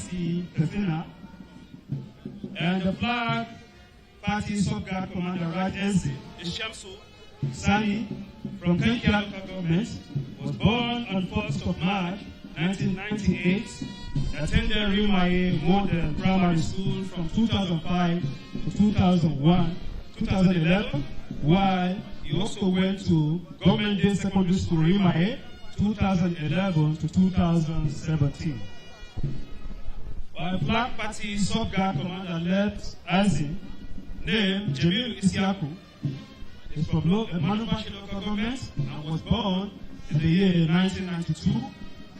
TVC Katsina, and the Flag Party Sub-Guard Commander Right NC Shamsu Sani from Katsina local government was born on 1st of March 1998, attended Rimaye Modern Primary School from 2005 to 2011, while he also went to Government Day Secondary School Rimaye 2011 to 2017. While Flag Party Sub-Guard Commander left Azin, named Jamil Isiaku, is from Manubashi local government and was born in the year 1992.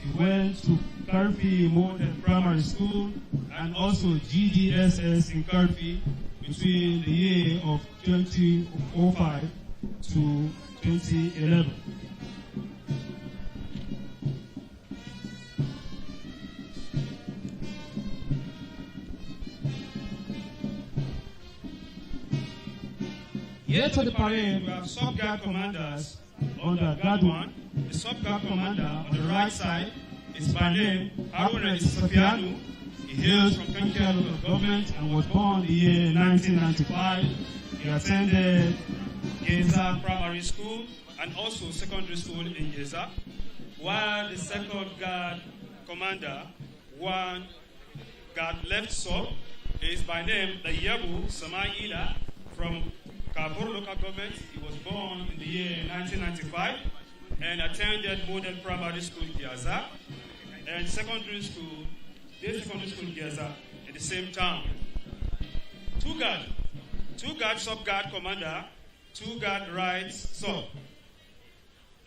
He went to Karfi Modern Primary School and also GDSS in Karfi between the year of 2005 to 2011. Here to the parade, we have sub-guard commanders under Guard 1. The sub-guard commander on the right side is by name Haruna Isafianu. He hails from Kankya local government and was born in the year 1995. He attended Geza Primary School and also secondary school in Geza. While the second guard commander, one guard left sub, is by name Dayabu Samaila from Kabur local government. He was born in the year 1995 and attended Model Primary School Geza and secondary school, secondary school Geza at the same time. Two guard sub-guard commander, two guard right sub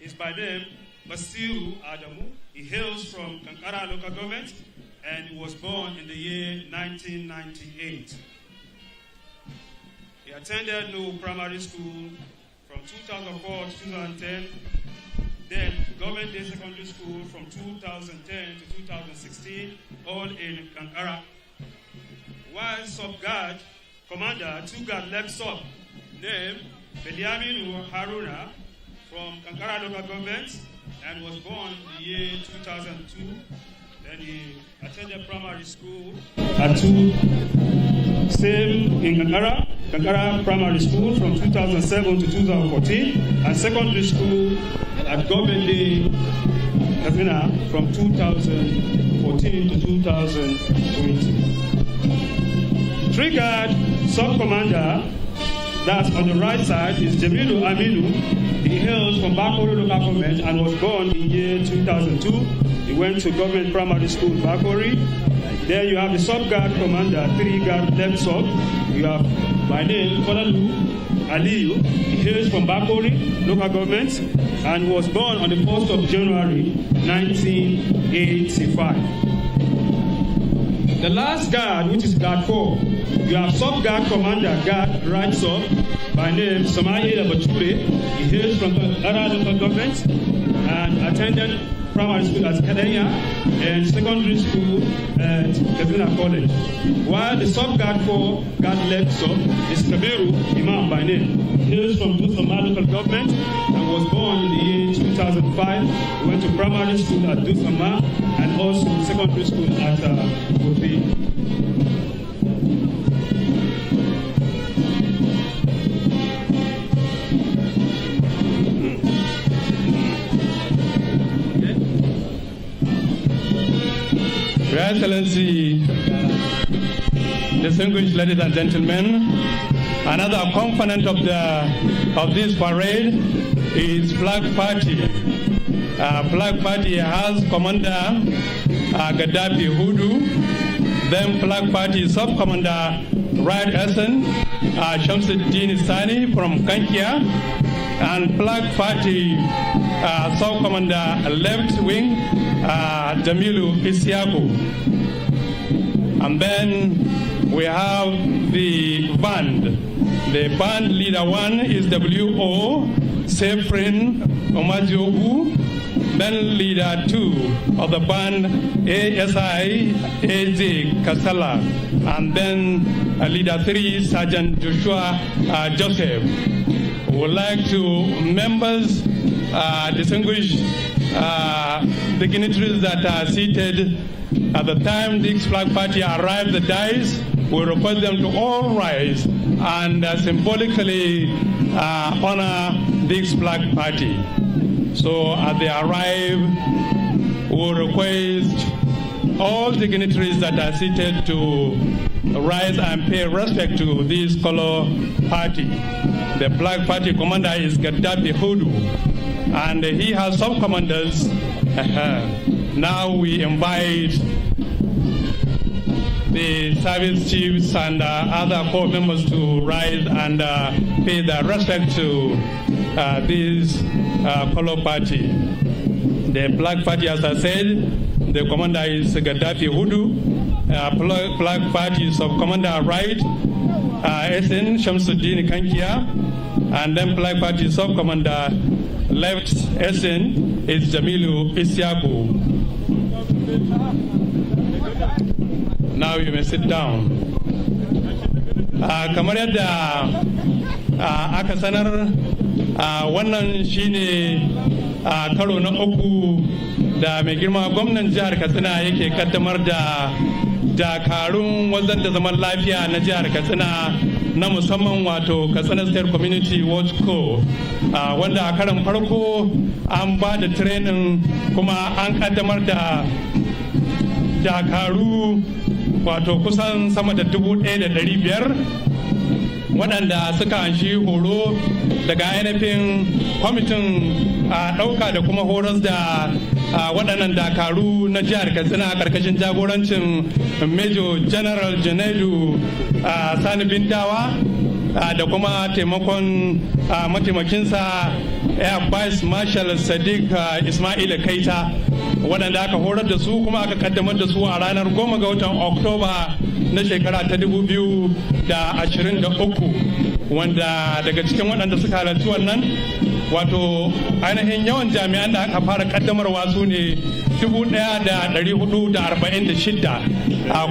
is by name Basiru Adamu. He hails from Kankara local government and he was born in the year 1998. He attended No Primary School from 2004 to 2010, then Government Day Secondary School from 2010 to 2016, all in Kankara. While sub-guard commander, two-guard left sub, named Beliaminu Haruna from Kankara local government and was born in the year 2002. Then he attended primary school at same in Kankara Primary School from 2007 to 2014, and secondary school at Government Day Katsina from 2014 to 2020. Three-guard sub-commander, that's on the right side, is Jamilu Aminu. He hails from Bakori local government and was born in year 2002. He went to Government Primary School, Bakori. Then you have the sub-guard commander, three-guard left sub. You have by name Kolalu Aliyu. He hails from Bakori local government and was born on the 1st of January 1985. The last guard, which is guard 4, you have sub-guard commander, guard right sub, by name Samaila Bachure. He hails from Kankara local government and attended primary school at Kadenya and secondary school at Katsina College. While the sub-guard 4 guard left sub is Kabiru Imam by name. He hails from Dusama local government and was born in the year 2005. He went to primary school at Dusama and also secondary school at Kofi. Your Excellency, distinguished ladies and gentlemen, another component of this parade is Flag Party. Flag Party has Commander Gaddafi Hudu, then Flag Party Sub-Commander Right Hassan Shamsuddin Sani from Kankia, and Flag Party Sub-Commander Left Wing Jamilu Isiaku. And then we have the band. The band leader 1 is W.O. Sefrin Omaziogu. Then leader 2 of the band ASI AJ Kasala. And then leader 3 Sergeant Joshua Joseph. We would like to members, distinguished dignitaries that are seated. At the time this flag party arrived at the dais, we request them to all rise and symbolically honor this flag party. So as they arrive, we request all dignitaries that are seated to rise and pay respect to this color party. The flag party commander is Gaddafi Hudu, and he has some commanders. Now we invite the service chiefs and other corps members to rise and pay their respect to this color party. The flag party, as I said, the commander is Gaddafi Hudu. Flag party sub-commander right, SN Shamsuddin Kankia, and then flag party sub-commander left SN is Jamilu Isyaku. Now you may sit down. Kamar yadda aka sanar wannan shine karo na uku da mai girma gwamnan jihar Katsina yake kaddamar da dakarun wanzar da zaman lafiya na jihar Katsina na musamman wato Katsina State Community Watch Corps, wanda a karon farko an ba da training kuma an kaddamar da dakaru wato kusan sama da 1,500 waɗanda suka anshi horo daga ainihin kwamitin ɗauka da kuma horas da waɗannan dakaru na jihar Katsina ƙarƙashin jagorancin Major General Janaidu Sani Bindawa da kuma taimakon mataimakinsa Air Vice Marshal Sadiq Ismaila Kaita, waɗanda aka horar da su kuma aka kaddamar da su a ranar 10 ga watan Oktoba na shekara ta 2023, wanda daga cikin waɗanda suka halarci wannan wato ainihin yawan jami'an da aka fara kaddamarwa su ne 1,446,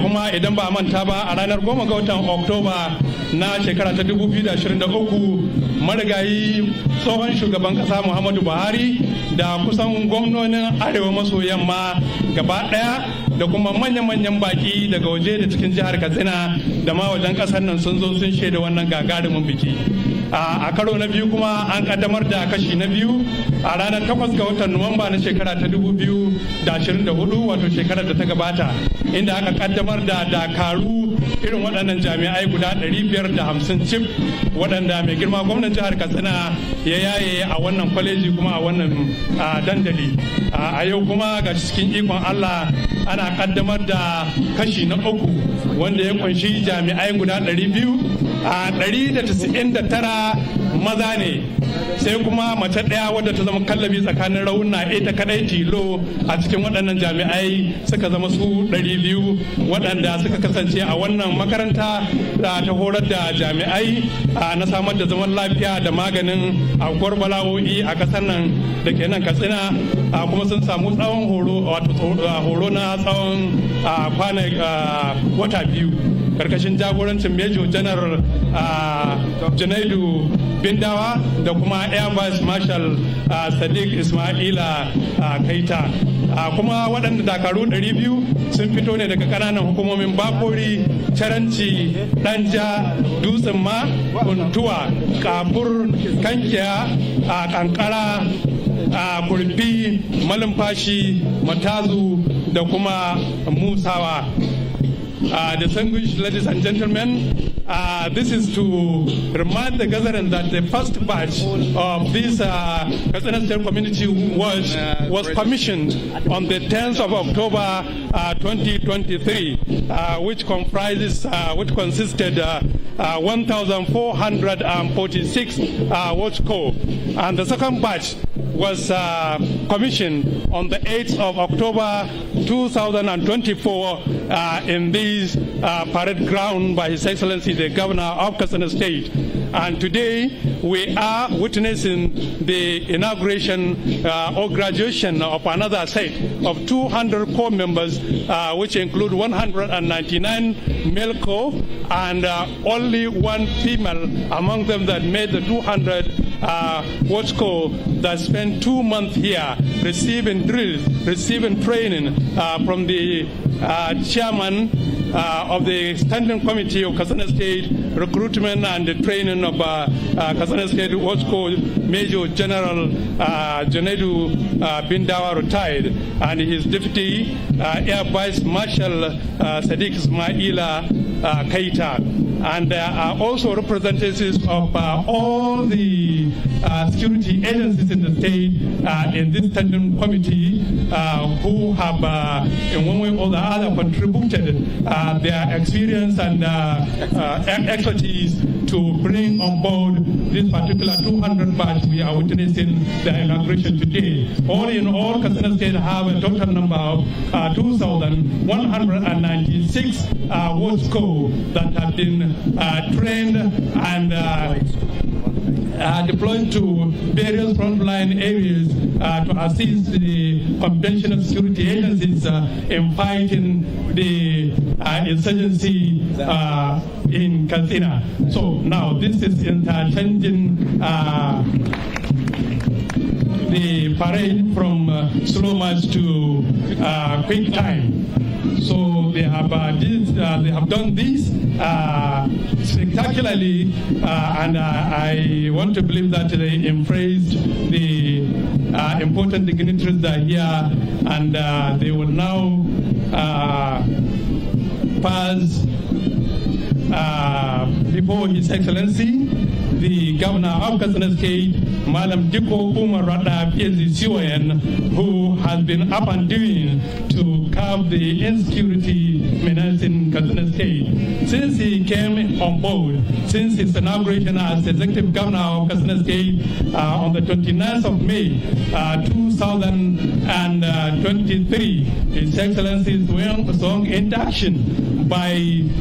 kuma idan ba manta ba a ranar 10 ga watan Oktoba na shekara ta 2023 marigayi tsohon shugaban kasa Muhammadu Buhari da kusan gwamnonin arewa maso yamma gaba daya da kuma manya-manyan baki daga waje da cikin jihar Katsina da ma wajen kasar nan sun zo sun shaida wannan gagarumin biki. A karo na biyu kuma an kaddamar da kashi na biyu a ranar 8 ga watan Nuwamba na shekara ta 2024 wato shekarar da ta gabata, inda aka kaddamar da dakaru irin waɗannan jami'ai guda 550 cif waɗanda mai girma gwamnan jihar Katsina ya yaye a wannan kwaleji kuma a wannan dandali. A yau kuma ga cikin ikon Allah ana kaddamar da kashi na uku wanda ya kunshi jami'ai guda 199 maza ne, sai kuma mace ɗaya wadda ta zama kallabi tsakanin rauna ita kadai tilo a cikin waɗannan jami'ai suka zama su 200 waɗanda suka kasance a wannan makaranta da ta horar da jami'ai na samar da zaman lafiya da maganin aukuwar bala'o'i a ƙasar nan da ke nan Katsina, kuma sun samu tsawon horo wato horo na tsawon wata 2 karkashin jagorancin Major General Janaidu Bindawa da kuma Air Vice Marshal Sadiq Ismaila Kaita. Kuma waɗanda dakaru 200 sun fito ne daga ƙananan hukumomin Bakori, Caranci, Danja, Dutsen Ma, Kuntuwa, Kafur, Kankiya, Kankara, Kurfi, Malumfashi, Matazu da kuma Musawa. Distinguished ladies and gentlemen, this is to remind the gathering that the first batch of this Katsina State Community was commissioned on the 10th of October 2023, which consisted 1,446 watch corps, and the second batch was commissioned on the 8th of October 2024 in this parade ground by His Excellency the Governor of Katsina State. And today we are witnessing the inauguration or graduation of another set of 200 corps members, which include 199 male corps and only one female among them that made the 200 WATCO that spent 2 months here receiving drills, receiving training from the chairman of the Standing Committee of Katsina State Recruitment and the Training of Katsina State WATCO Major General Junaidu Bindawa retired, and his deputy Air Vice Marshal Sadiq Ismaila Keita. And there are also representatives of all the security agencies in the state in this standing committee who have, in one way or the other, contributed their experience and expertise to bring on board this particular 200 batch we are witnessing the inauguration today. All in all, Katsina State have a total number of 2,196 WATCO that have been trained and deployed to various frontline areas to assist the conventional security agencies in fighting the insurgency in Katsina. So now this is interchanging the parade from slow march to quick time. So they have done this spectacularly, and I want to believe that they embraced the important dignitaries that are here, and they will now pass before His Excellency, the Governor of Katsina State, Madam Diko Umar Rada PhD, who has been up and doing to curb the insecurity menacing Katsina State. Since he came on board, since his inauguration as Executive Governor of Katsina State on the 29th of May 2023, His Excellency's strong induction by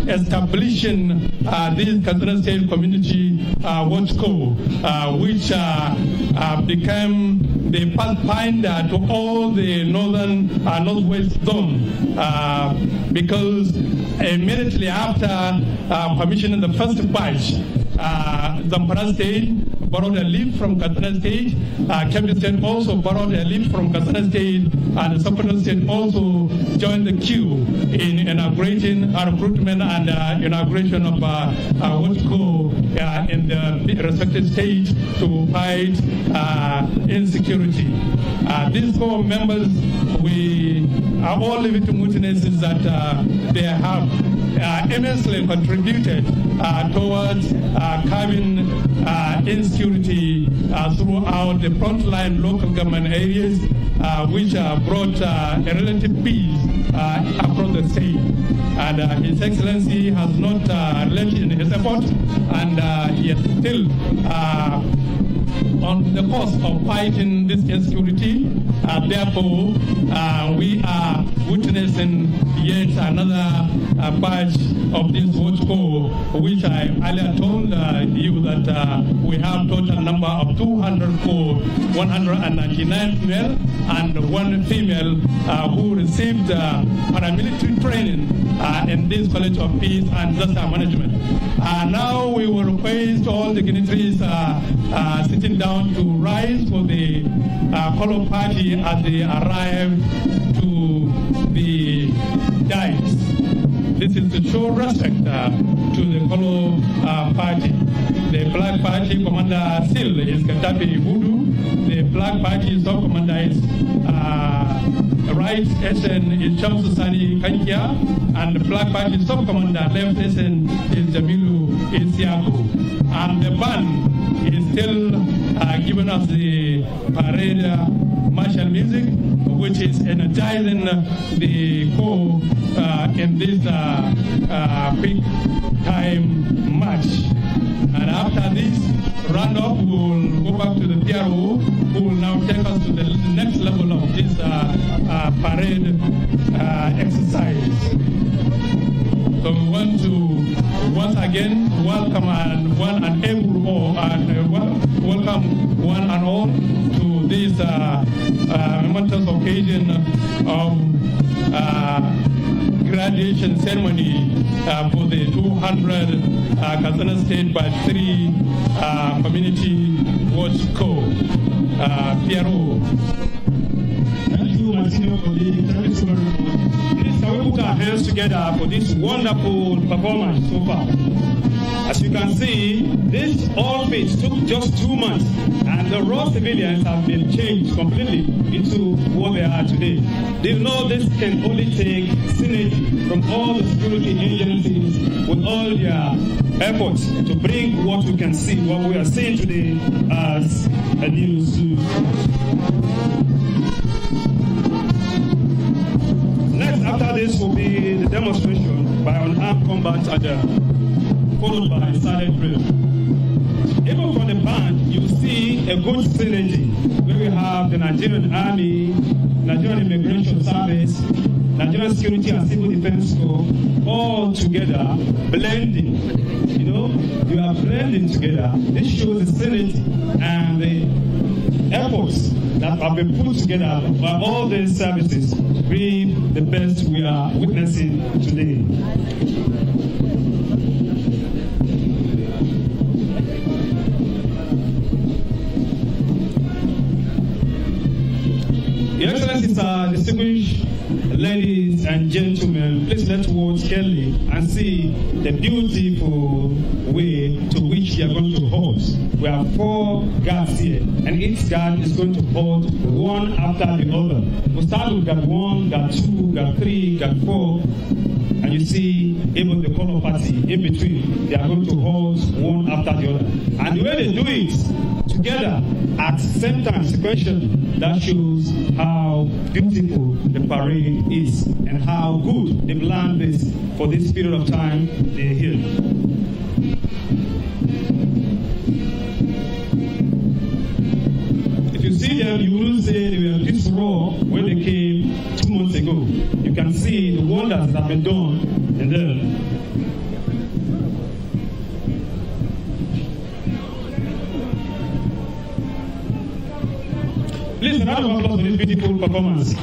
establishing this Katsina State Community WATCO, which became the pathfinder to all the northwest zone, because immediately after commissioning the first batch, Zamfara State borrowed a leaf from Katsina State, Kebbi State also borrowed a leaf from Katsina State, and Sokoto State also joined the queue in inaugurating recruitment and inauguration of WATCO in the respective states to fight insecurity. These 4 members, we are all living witnesses that they have immensely contributed towards curbing insecurity throughout the frontline local government areas, which brought a relative peace across the state. And His Excellency has not relented in his effort, and he is still on the course of fighting this insecurity. Therefore, we are witnessing yet another batch of this WATCO, which I earlier told you that we have total number of 204, 199 male and 1 female who received paramilitary training in this College of Peace and Disaster Management. Now we will request all dignitaries sitting down to rise for the color party as they arrive to the dais. This is to show respect to the color party. The Black Party Commander still is Gaddafi Hudu. The Black Party Sub-Commander is Right SN is Shamsu Sani Kankia, and the Black Party Sub-Commander Left SN is Jamilu Isiaku. And the band is still giving us the parade martial music, which is energizing the crew in this quick time march. And after this roundup, we will go back to the PRO, who will now take us to the next level of this parade exercise. So we want to once again welcome one and all to this momentous occasion of graduation ceremony for the 200 Katsina State Batch 3 community Watch Co. PRO. Thank you, my senior colleague. Thank you so very much. Please, can we put our hands together for this wonderful performance so far? As you can see, this all pitch took just 2 months, and the raw civilians have been changed completely into what they are today. Do you know this can only take synergy from all the security agencies with all their efforts to bring what we can see, what we are seeing today as a new zoo. Next after this will be the demonstration by unarmed combat followed by silent drill. Even from the band, you see a good synergy where we have the Nigerian Army, Nigerian Immigration Service, Nigerian Security and Civil Defense Corps, all together blending. You know, you are blending together. This shows the synergy and the efforts that have been put together by all these services to bring the best we are witnessing today. Your Excellencies, distinguished ladies and gentlemen, please let's watch Kelly and see the beautiful way to which they are going to hold. We have 4 guards here, and each guard is going to hold one after the other. We'll start with guard 1, guard 2, guard 3, guard 4, and you see even the color party in between. They are going to hold one after the other. And the way they do it together at the same time sequentially, that shows how beautiful the parade is and how good the land is for this period of time they're here. If you see them, you will say they were this raw when they came 2 months ago. You can see the wonders that have been done in them. Please, a round of applause for this beautiful performance.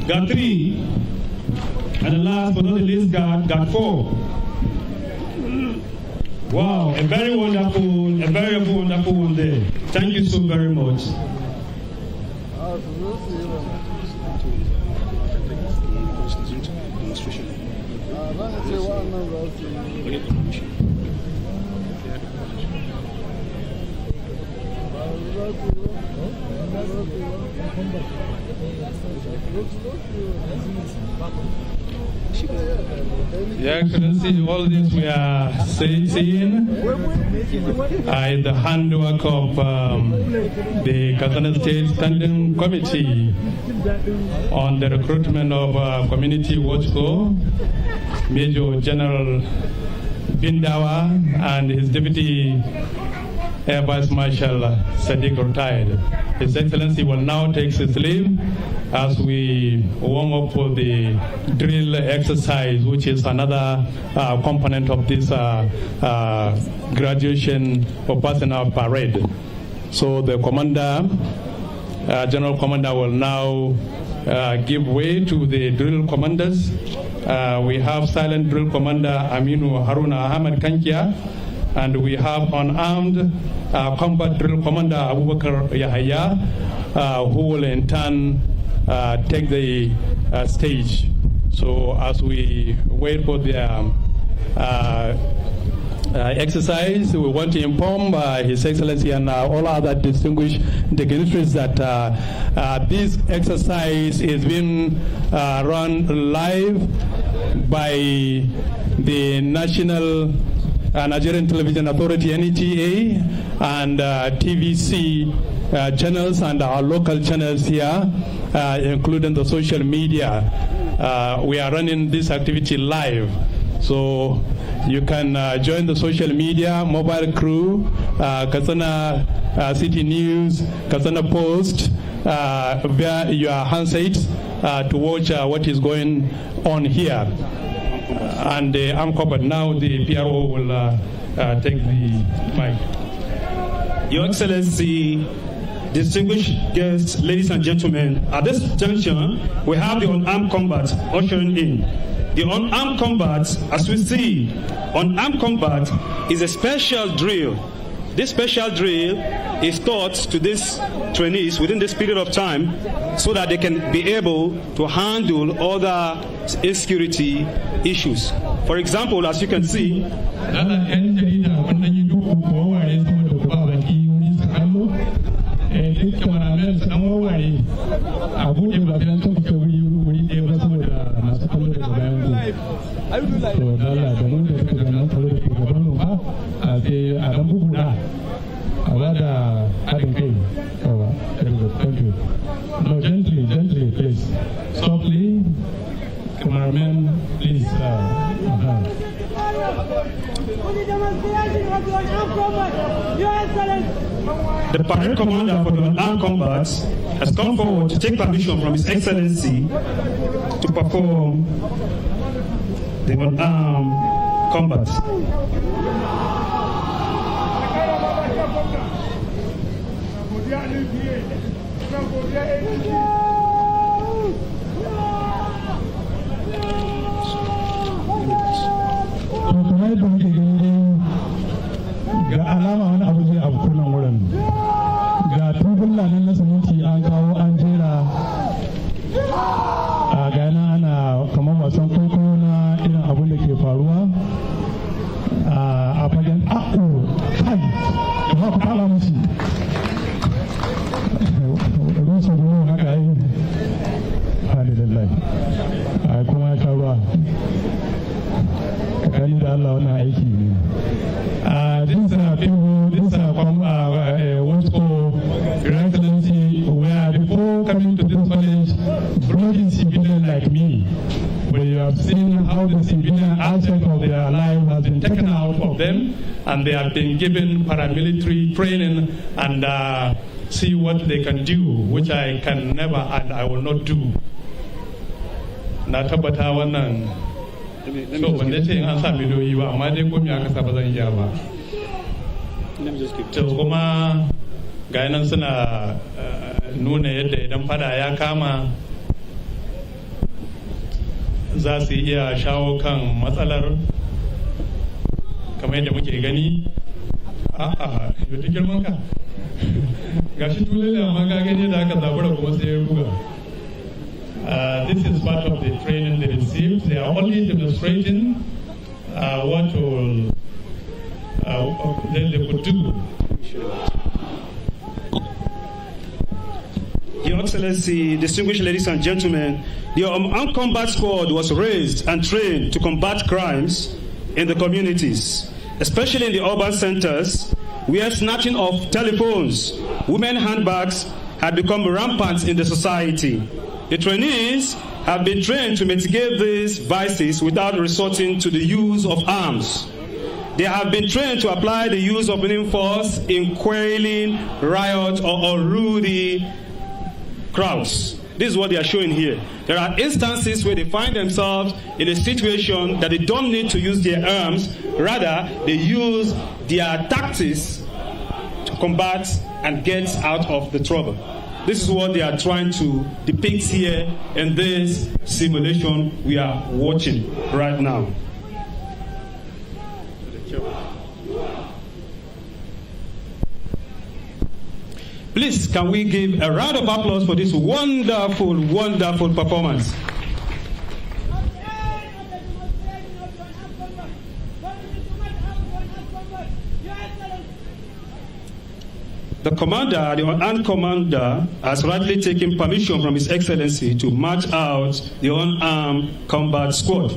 Guard 3, and the last but not the least, guard 4. Wow, a very wonderful one there. Thank you so very much. Your Excellency, all this we are seeing is the handwork of the Katsina State Standing Committee on the recruitment of Community Watch Corps, Major General Bindawa and his Deputy Air Vice Marshal Sadiq retired. His Excellency will now take his leave as we warm up for the drill exercise, which is another component of this graduation or personnel parade. So the commander, General Commander, will now give way to the drill commanders. We have Silent Drill Commander Aminu Haruna Ahmed Kankia, and we have unarmed Combat Drill Commander Abubakar Yahaya, who will in turn take the stage. So as we wait for the exercise, we want to inform His Excellency and all other distinguished dignitaries that this exercise is being run live by the National Nigerian Television Authority, NTA, and TVC channels and our local channels here, including the social media. We are running this activity live. So you can join the social media, mobile crew, Katsina City News, Katsina Post, via your handsets to watch what is going on here. And I'm covered now. The PRO will take the mic. Your Excellency, distinguished guests, ladies and gentlemen, at this junction, we have the unarmed combat ushering in. The unarmed combat, as we see, unarmed combat is a special drill. This special drill is taught to these trainees within this period of time so that they can be able to handle other insecurity issues. For example, as you can see, No, gently, please. Softly, cameraman, please. The parade commander for the unarmed combat has come forward to take permission from His Excellency to perform the unarmed combat. Ga alama wani abu zai abu kunan wurin, ga tubulla nan na siminti an kawo an jera a gana ana kamar wasan kwaikwayo na irin abin da ke faruwa a fagen kai ba ku fara musu rusa gudu haka yi alhamdulillah a kuma ya sha ruwa kakani da Allah wannan aiki ne. These are people, these are what's called Your Excellency, where before coming to this college, brought civilians like me. But you have seen how the civilian aspect of their life has been taken out of them, and they have been given paramilitary training and see what they can do, which I can never and I will not do. Na tabbata wannan so wanda ce an sa miliyoyi ba amma dai komai aka sa ba zan iya ba. To kuma ga nan suna nuna yadda idan fada ya kama za su iya shawo kan matsalar kamar yadda muke gani. A'a yau ta girman ka gashi tulele amma ga gani da aka zabura kuma sai ya ruga. This is part of the training they received. They are only demonstrating what will they could do. Your Excellency, distinguished ladies and gentlemen, the armed combat squad was raised and trained to combat crimes in the communities, especially in the urban centers, where snatching of telephones, women handbags had become rampant in the society. The trainees have been trained to mitigate these vices without resorting to the use of arms. They have been trained to apply the use of force in quelling riot or unruly crowds. This is what they are showing here. There are instances where they find themselves in a situation that they don't need to use their arms, rather they use their tactics to combat and get out of the trouble. This is what they are trying to depict here in this simulation we are watching right now. Please, can we give a round of applause for this wonderful, wonderful performance? The commander, the unarmed commander, has rightly taken permission from His Excellency to march out the unarmed combat squad.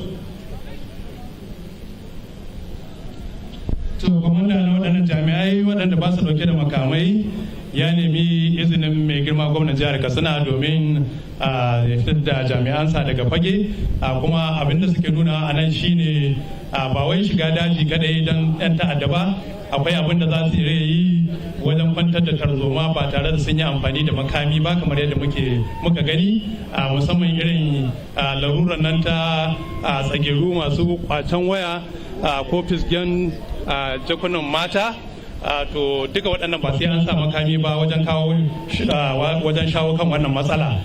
So, commander na waɗannan jami'ai waɗanda ba su ɗauke da makamai ya nemi izinin mai girma gwamnan jihar Katsina domin ya fitar da jami'ansa daga fage, kuma abinda suke nuna a nan shine ba wai shiga daji kadai don 'yan ta'adda ba, akwai abinda za su yi wajen kwantar da tarzoma ba tare da sun yi amfani da makami ba kamar yadda muka gani, musamman irin larurar nan ta tsageru masu kwacen waya ko fisgen jakunan mata to duka waɗannan ba sai an sa makami ba wajen shawo kan wannan matsala.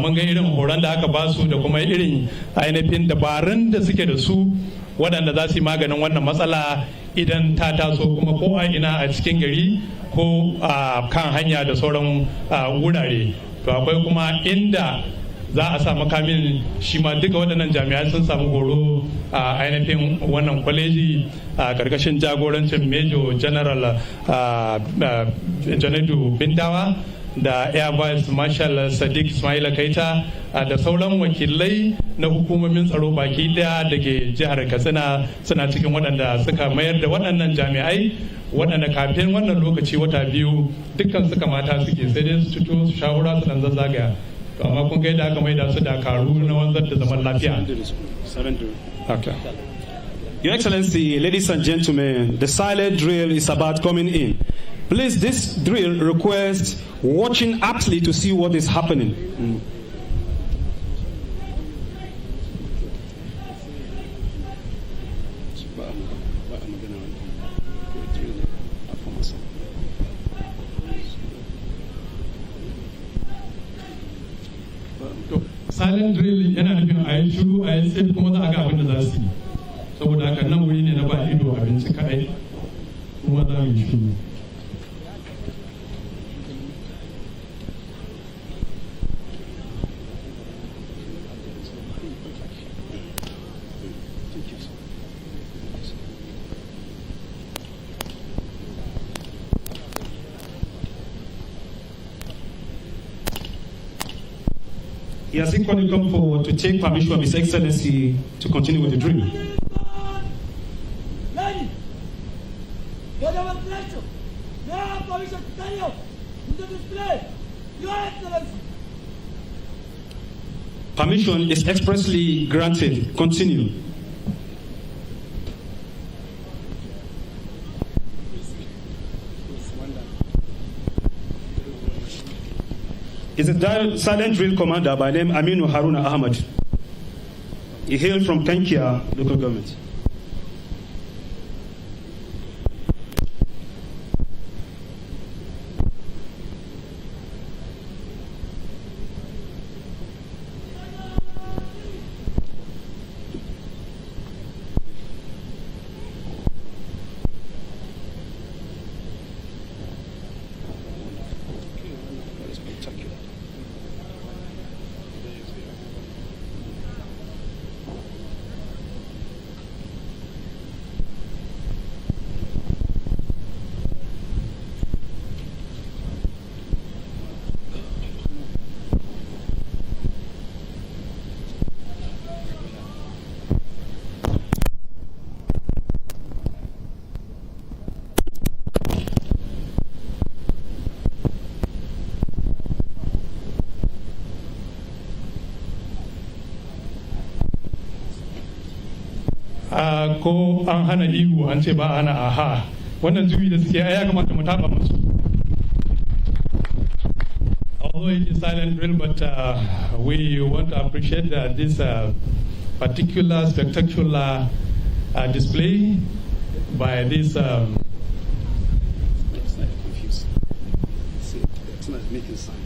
Mun ga irin horon da aka ba su da kuma irin ainihin dabarun da suke da su waɗanda za su yi maganin wannan matsala idan ta taso, kuma ko a ina a cikin gari ko a kan hanya da sauran wurare. To akwai kuma inda za a sa makamin shi ma duka waɗannan jami'ai sun samu horo a ainihin wannan kwaleji a ƙarƙashin jagorancin Major General Janadu Bindawa da Air Vice Marshal Sadiq Ismaila Kaita da sauran wakilai na hukumomin tsaro baki daya da ke jihar Katsina suna cikin waɗanda suka mayar da waɗannan jami'ai waɗanda kafin wannan lokaci wata biyu dukkan suka mata suke sai dai su fito su shawara su dan zazzagaya. To amma kun ga yadda aka maida su dakaru na wanzar da zaman lafiya. Okay. Your Excellency, ladies and gentlemen, the silent drill is about coming in. Please, this drill requires watching aptly to see what is happening. Silent drill yana nufin a yi shiru a yi tsaye kuma za a ga abin da za su yi, saboda haka nan wuri ne na ba ido abinci kaɗai kuma za mu yi shiru. He has equally come forward to take permission of His Excellency to continue with the drill. Permission is expressly granted. Continue. Is a silent drill commander by name Aminu Haruna Ahmad. He hailed from Kankia local government. Ko an hana ihu an ce ba hana aha, wannan zubi da suke ya kamata mu taba musu. Although it is silent drill, but we want to appreciate this particular spectacular display by this. It's not confused. It's not making sign.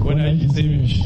Wani aiki sai mai shi.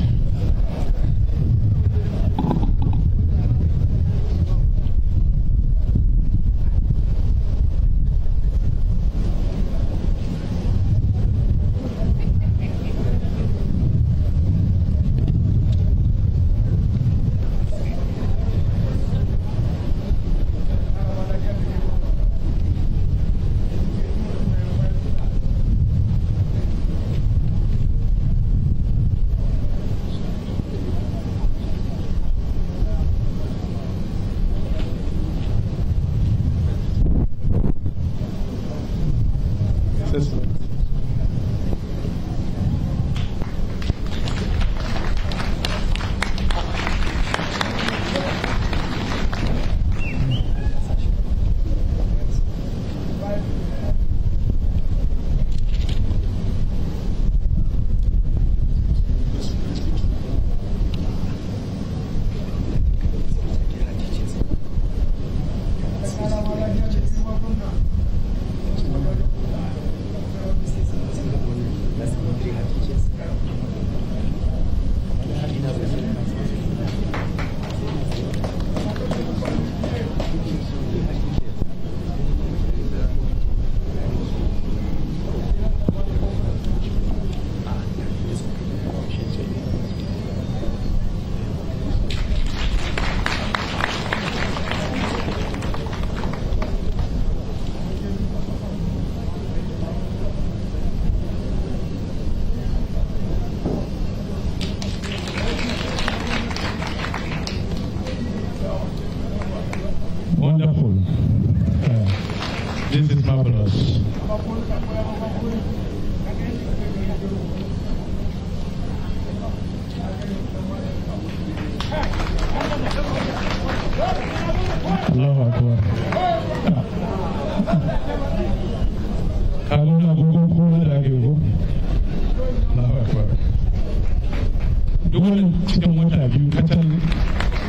duk wannan cikin wata biyu kacal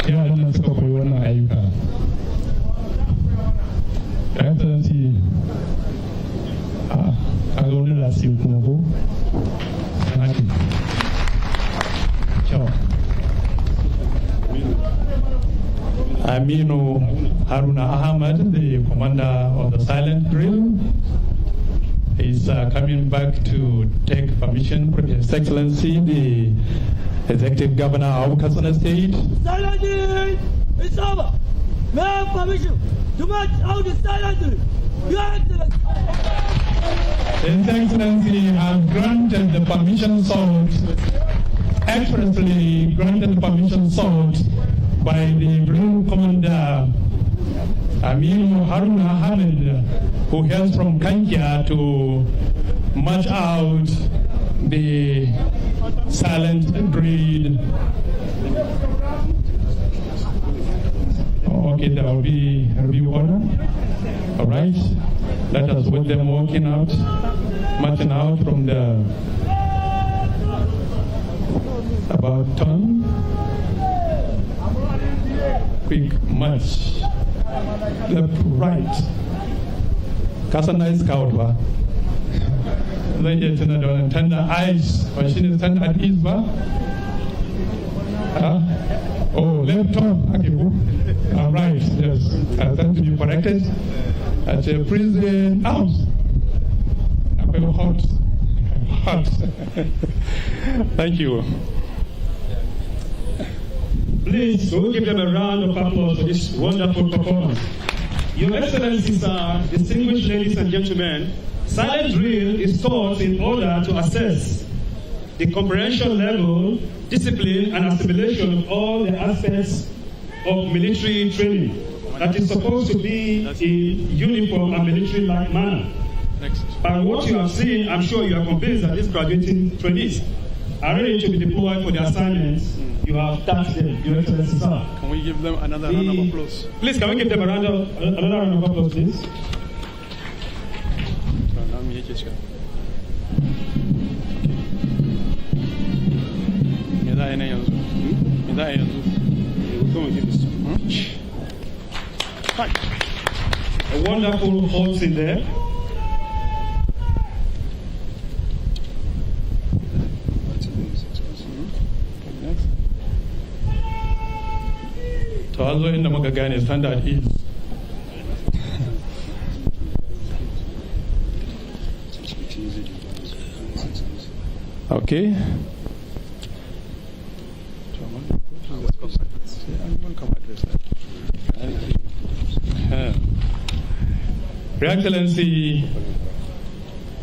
yaran nan suka koyi wannan ayyuka. Excellency, a ga wani lasiyu kuma ko? Aminu Haruna Ahmad, the commander of the silent drill, is coming back to take permission from His Excellency, the Executive Governor of Katsina State. Silent drill is over. May I have permission to march out the silent drill? Your Excellency. His Excellency has granted the permission sought, expressly granted permission sought by the drill commander Aminu Haruna Ahmed, who hails from Kankia, to march out the silent drill. Okay, there will be review order. All right, let us wait them walking out, marching out from the about turn. Quick march, left, right. Katsina is scout ba. Zan iya tuna da wannan tender eyes, ba shi ne tender at ease ba? Oh, left turn, okay, go. Right, yes. Tend to be corrected. At a prison house. Hot. Thank you. Please, we'll give them a round of applause for this wonderful performance. Your Excellencies, distinguished ladies and gentlemen, silent drill is taught in order to assess the comprehension level, discipline, and assimilation of all the aspects of military training that is supposed to be in uniform and military-like manner. Next. By what you have seen, I'm sure you are convinced that these graduating trainees are ready to be deployed for their assignments. You have tasked them, Your Excellency, sir. Can we give them another round of applause? Please, can we give them another round of applause, please? A wonderful horse in there. To also inda muka gane standard is. Okay. Your Excellency,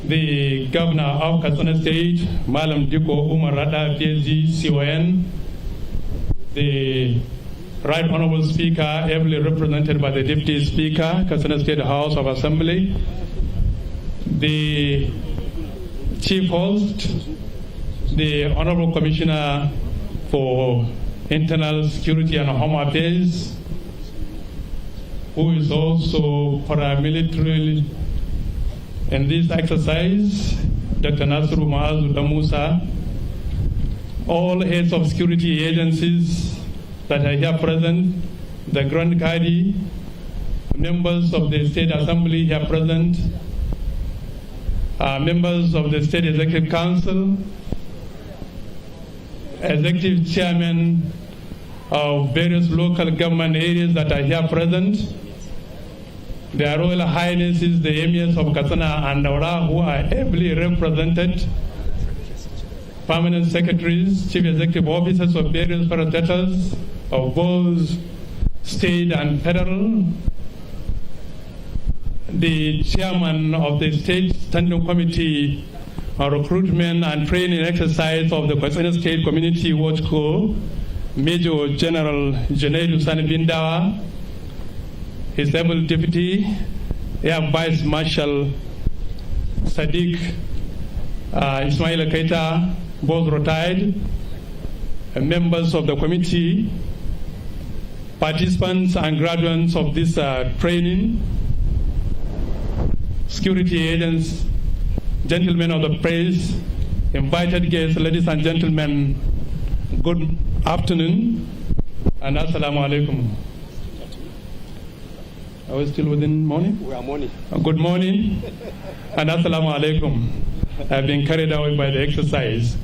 the Governor of Katsina State, Malam Diko Umar Rada, PhD, CON, the Right Honorable Speaker, ably represented by the Deputy Speaker, Katsina State House of Assembly, the Chief Host, the Honorable Commissioner for Internal Security and Home Affairs, who is also paramilitary in this exercise, Dr. Nasru Maazu Damusa, all heads of security agencies that are here present, the Grand Kadi, members of the State Assembly here present, members of the State Executive Council, executive chairman of various local government areas that are here present, their Royal Highnesses, the Emirs of Katsina and Daura, who are ably represented, permanent secretaries, chief executive officers of various parastatals of both state and federal, the chairman of the State Standing Committee on Recruitment and Training Exercise of the Katsina State Community Watch Corps, Major General Janaidu Sanibindawa, his able deputy, Air Vice Marshal Sadiq Ismail Keita, both retired, members of the committee, participants and graduates of this training, security agents, gentlemen of the press, invited guests, ladies and gentlemen, Good afternoon and assalamu alaikum. Are we still within morning? We are morning. Good morning and assalamu alaikum. I've been carried away by the exercise.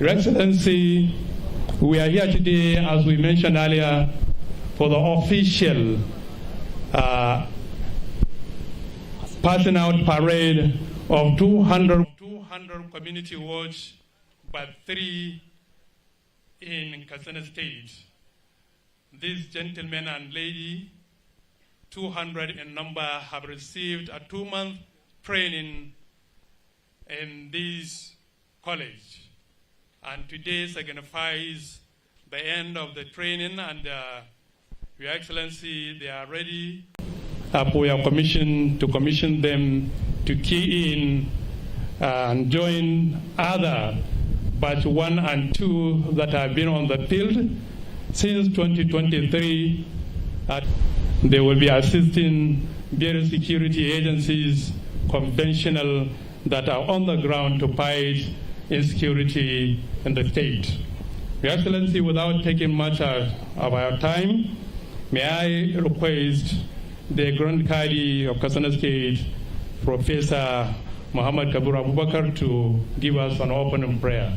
Your Excellency, we are here today, as we mentioned earlier, for the official passing out parade of 200 community watch, but 3 in Katsina State. These gentlemen and lady, 200 in number, have received a 2-month training in this college. And today signifies the end of the training, and Your Excellency, they are ready for your commission to commission them to key in and join other batch 1 and 2 that have been on the field since 2023. They will be assisting various security agencies, conventional, that are on the ground to fight insecurity in the state. Your Excellency, without taking much of our time, may I request the Grand Kadi of Katsina State, Professor Muhammad Kabir Abubakar, to give us an opening prayer.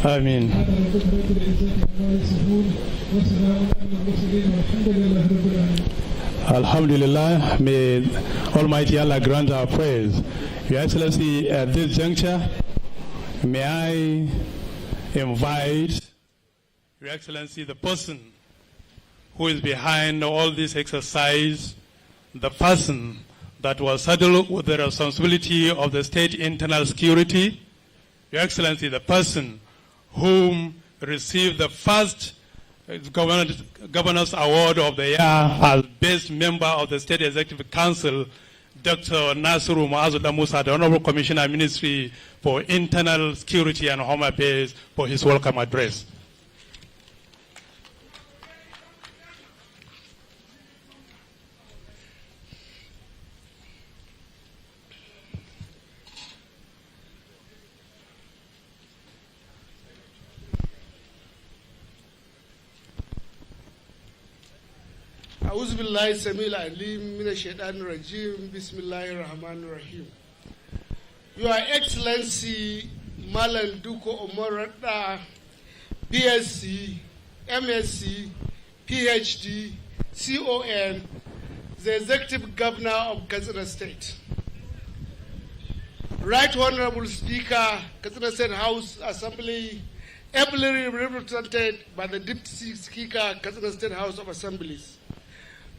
Amen. Alhamdulillah, may Almighty Allah grant our praise. Your Excellency, at this juncture, may I invite Your Excellency, the person who is behind all this exercise, the person that was saddled with the responsibility of the state internal security, Your Excellency, the person whom received the first Governor's Award of the Year as Best Member of the State Executive Council, Dr. Nasiru Mu'azzul Musa, the Honorable Commissioner Ministry for Internal Security and Home Affairs, for his welcome address. أعوذ بالله السميع العليم من الشيطان الرجيم بسم الله الرحمن الرحيم. Your Excellency Malam Duko Omorada, BSc, MSc, PhD, CON, the Executive Governor of Katsina State. Right Honorable Speaker, Katsina State House Assembly, ably represented by the Deputy Speaker, Katsina State House of Assemblies.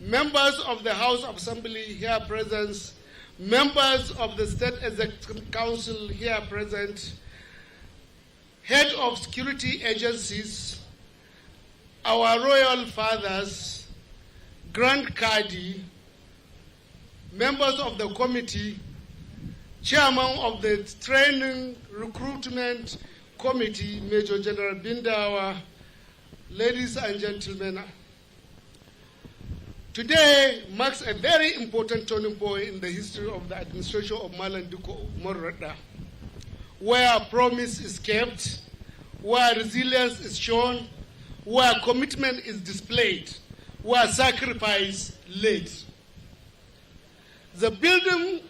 Members of the House of Assembly here present, members of the State Executive Council here present, head of security agencies, our royal fathers, Grand Kadi, members of the committee, chairman of the Training Recruitment Committee, Major General Bindawa, ladies and gentlemen, today marks a very important turning point in the history of the administration of Malam Diko Umar, where promise is kept, where resilience is shown, where commitment is displayed, where sacrifice laid. The Building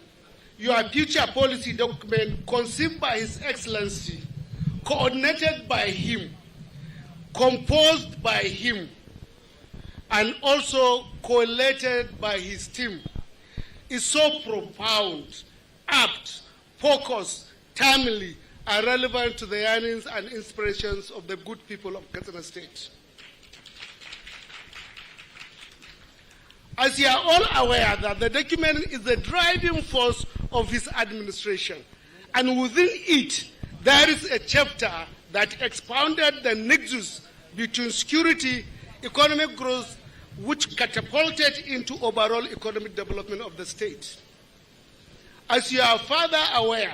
Your Future policy document, conceived by His Excellency, coordinated by him, composed by him, and also collated by his team, is so profound, apt, focused, timely, and relevant to the yearnings and inspirations of the good people of Katsina State. As you are all aware that the document is the driving force of his administration, and within it, there is a chapter that expounded the nexus between security, economic growth, which catapulted into overall economic development of the state. As you are further aware,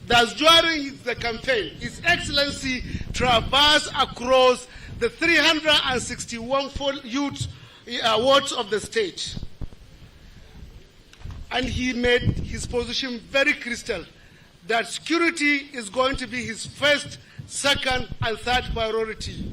that during the campaign, His Excellency traversed across the 361 youth wards of the state. And he made his position very crystal that security is going to be his first, second, and third priority,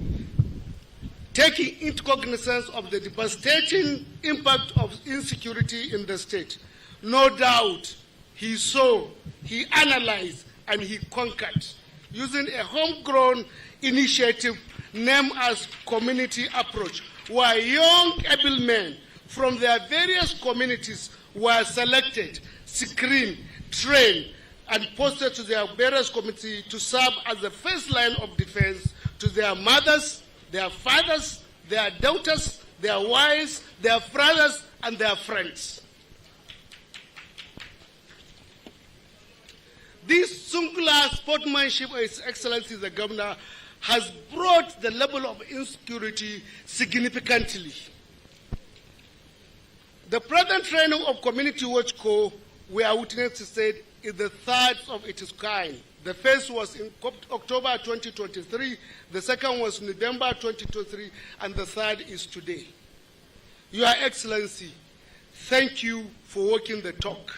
taking into cognizance of the devastating impact of insecurity in the state. No doubt, he saw, he analyzed, and he conquered, using a homegrown initiative named as Community Approach, where young able men from their various communities were selected, screened, trained, and posted to their various communities to serve as the first line of defense to their mothers, their fathers, their daughters, their wives, their brothers, and their friends. This singular sportsmanship of His Excellency the Governor has brought the level of insecurity significantly. The present training of Community Watch Corps, we are witness said, is the third of its kind. The first was in October 2023, the second was November 2023, and the third is today. Your Excellency, thank you for walking the talk.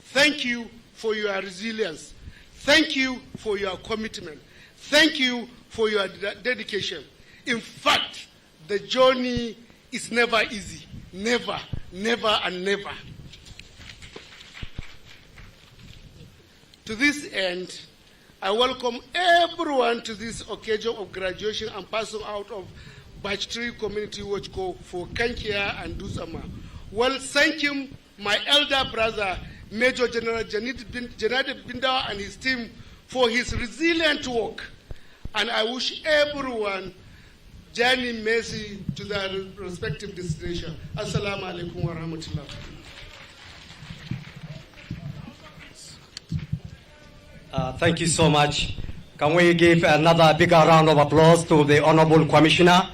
Thank you for your resilience. Thank you for your commitment. Thank you for your dedication. In fact, the journey is never easy. Never, never, and never. To this end, I welcome everyone to this occasion of graduation and passing out of Batch 3 Community Watch Corps for Kankia and Dusama. Well, thank him, my elder brother, Major General Janid Bindawa and his team for his resilient work. And I wish everyone journey mercy to their respective destination. Assalamu alaikum wa rahmatullah. Thank you so much. Can we give another bigger round of applause to the Honorable Commissioner,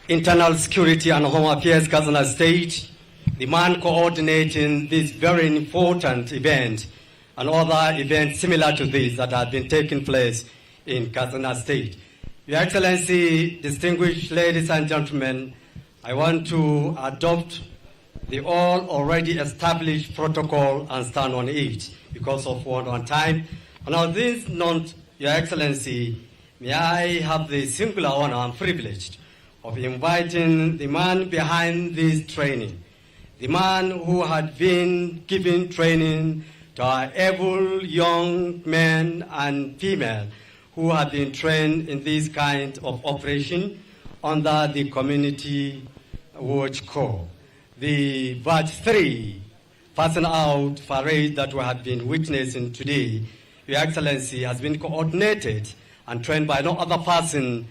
Internal Security and Home Affairs, Katsina State, the man coordinating this very important event and other events similar to this that have been taking place in Katsina State. Your Excellency, distinguished ladies and gentlemen, I want to adopt the all already established protocol and stand on it because of one time. And on this note, Your Excellency, may I have the singular honor and privilege of inviting the man behind this training, the man who had been giving training to our able young men and female who have been trained in this kind of operation under the Community Watch Corps. The Batch 3 passing out parade that we have been witnessing today, Your Excellency, has been coordinated and trained by no other person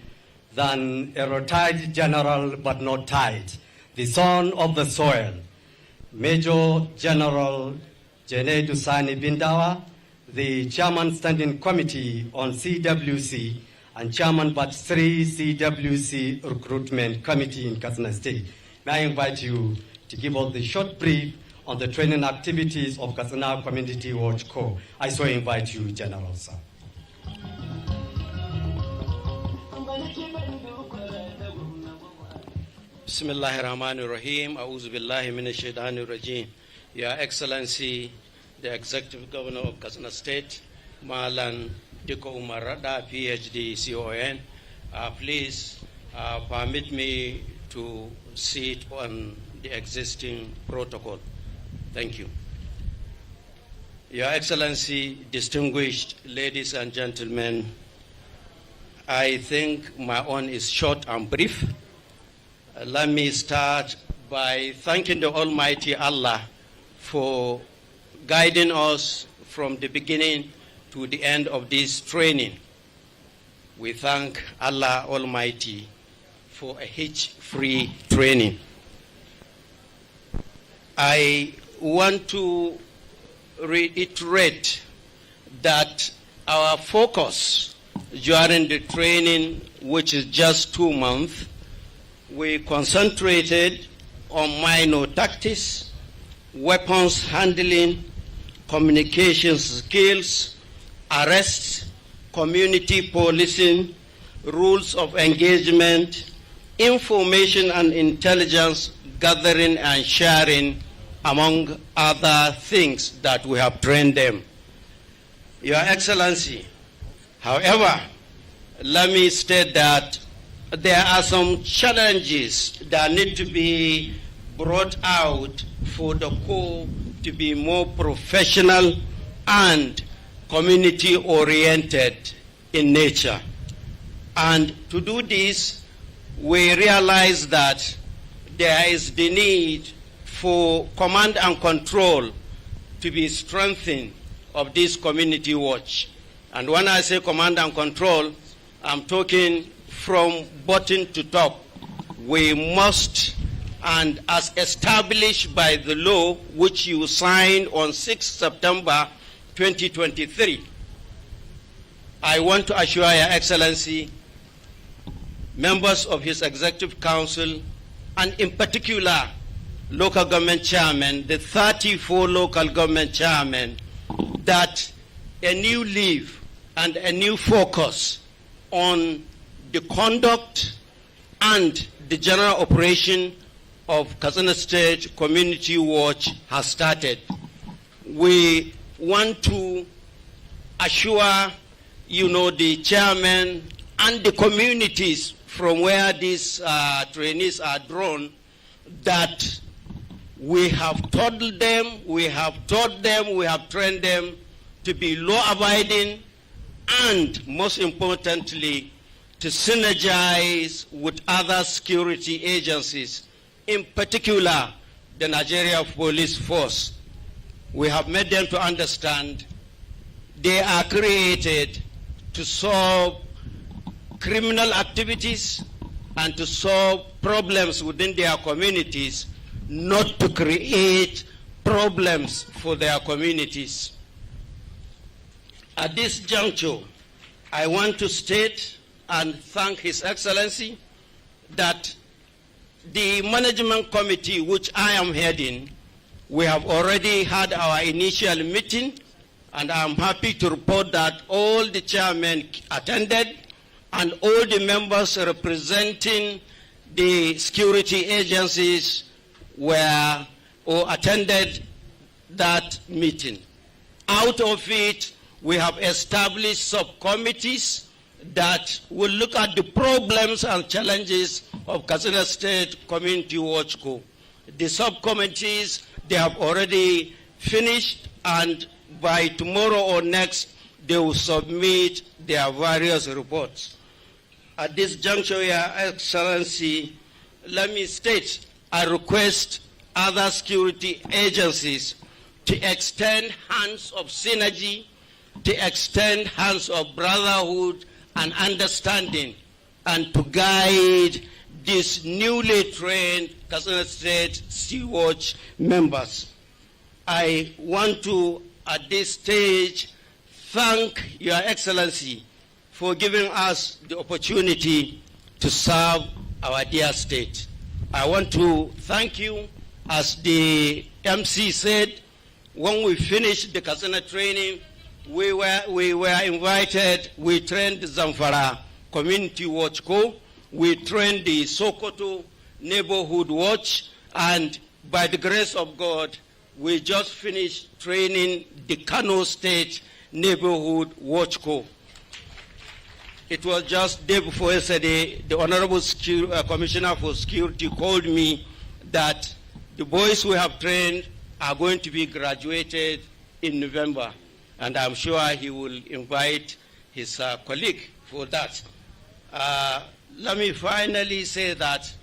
than a retired general but not tied, the son of the soil, Major General Janedu Sani Bindawa, the Chairman Standing Committee on CWC and Chairman Batch 3 CWC Recruitment Committee in Katsina State. May I invite you to give us the short brief on the training activities of Katsina Community Watch Corps. I so invite you, General Sir. Bismillahirrahmanirrahim. A'udhu billahi minash shaitanir rajim. Your Excellency, the Executive Governor of Katsina State, Malan Diko Umarada, PhD, CON, please permit me to sit on the existing protocol. Thank you. Your Excellency, distinguished ladies and gentlemen, I think my own is short and brief. Let me start by thanking the Almighty Allah for guiding us from the beginning to the end of this training. We thank Allah Almighty for a hitch-free training. I want to reiterate that our focus during the training, which is just 2 months, we concentrated on minor tactics, weapons handling, communication skills, arrests, community policing, rules of engagement, information and intelligence gathering and sharing, among other things that we have trained them. Your Excellency, however, let me state that there are some challenges that need to be brought out for the Corps to be more professional and community-oriented in nature. And to do this, we realize that there is the need for command and control to be strengthened of this community watch. And when I say command and control, I'm talking from bottom to top. We must, and as established by the law which you signed on 6 September 2023, I want to assure Your Excellency, members of His Executive Council, and in particular, local government chairmen, the 34 local government chairmen, that a new leaf and a new focus on the conduct and the general operation of Katsina State Community Watch has started. We want to assure, the chairman and the communities from where these trainees are drawn that we have taught them, we have trained them to be law-abiding and, most importantly, to synergize with other security agencies, in particular, the Nigeria Police Force. We have made them to understand they are created to solve criminal activities and to solve problems within their communities, not to create problems for their communities. At this juncture, I want to state and thank His Excellency that the management committee, which I am heading, we have already had our initial meeting, and I'm happy to report that all the chairmen attended and all the members representing the security agencies were or attended that meeting. Out of it, we have established subcommittees that will look at the problems and challenges of Katsina State Community Watch Corps. The subcommittees, they have already finished, and by tomorrow or next, they will submit their various reports. At this juncture, Your Excellency, let me state, I request other security agencies to extend hands of synergy, to extend hands of brotherhood and understanding, and to guide these newly trained Katsina State Sea Watch members. I want to, at this stage, thank Your Excellency for giving us the opportunity to serve our dear state. I want to thank you as the MC said, when we finished the Katsina training, we were invited, we trained Zamfara Community Watch Co., we trained the Sokoto Neighborhood Watch, and by the grace of God, we just finished training the Kano State Neighborhood Watch Co. It was just day before yesterday, the Honorable Commissioner for Security called me that the boys we have trained are going to be graduated in November, and I'm sure he will invite his colleague for that. Let me finally say that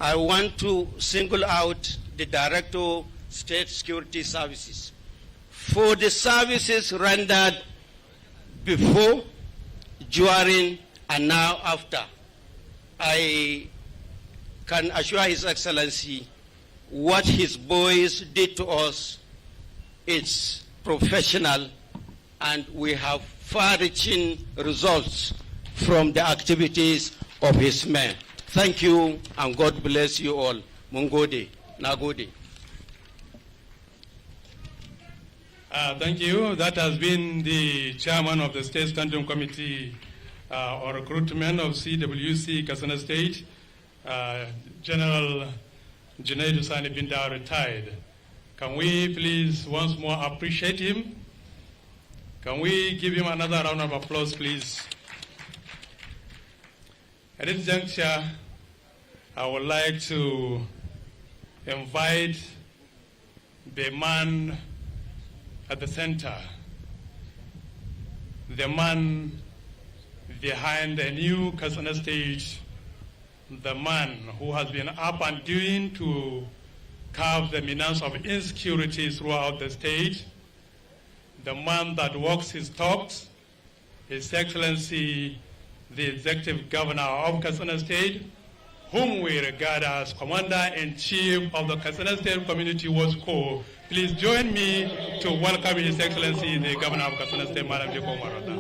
I want to single out the Director of State Security Services for the services rendered before, during, and now after. I can assure His Excellency what his boys did to us is professional, and we have far-reaching results from the activities of his men. Thank you, and God bless you all. Mungode, Nagode. Thank you. That has been the chairman of the State Standing Committee on Recruitment of CWC Katsina State, General Junaid Sani Binda, retired. Can we please once more appreciate him? Can we give him another round of applause, please? At this juncture, I would like to invite the man at the center, the man behind the new Katsina State, the man who has been up and doing to curb the menace of insecurity throughout the state, the man that walks his talks, His Excellency, the Executive Governor of Katsina State, whom we regard as Commander-in-Chief of the Katsina State Community Watch Corps. Please join me to welcome His Excellency, the Governor of Katsina State, Madam Jeko Marota.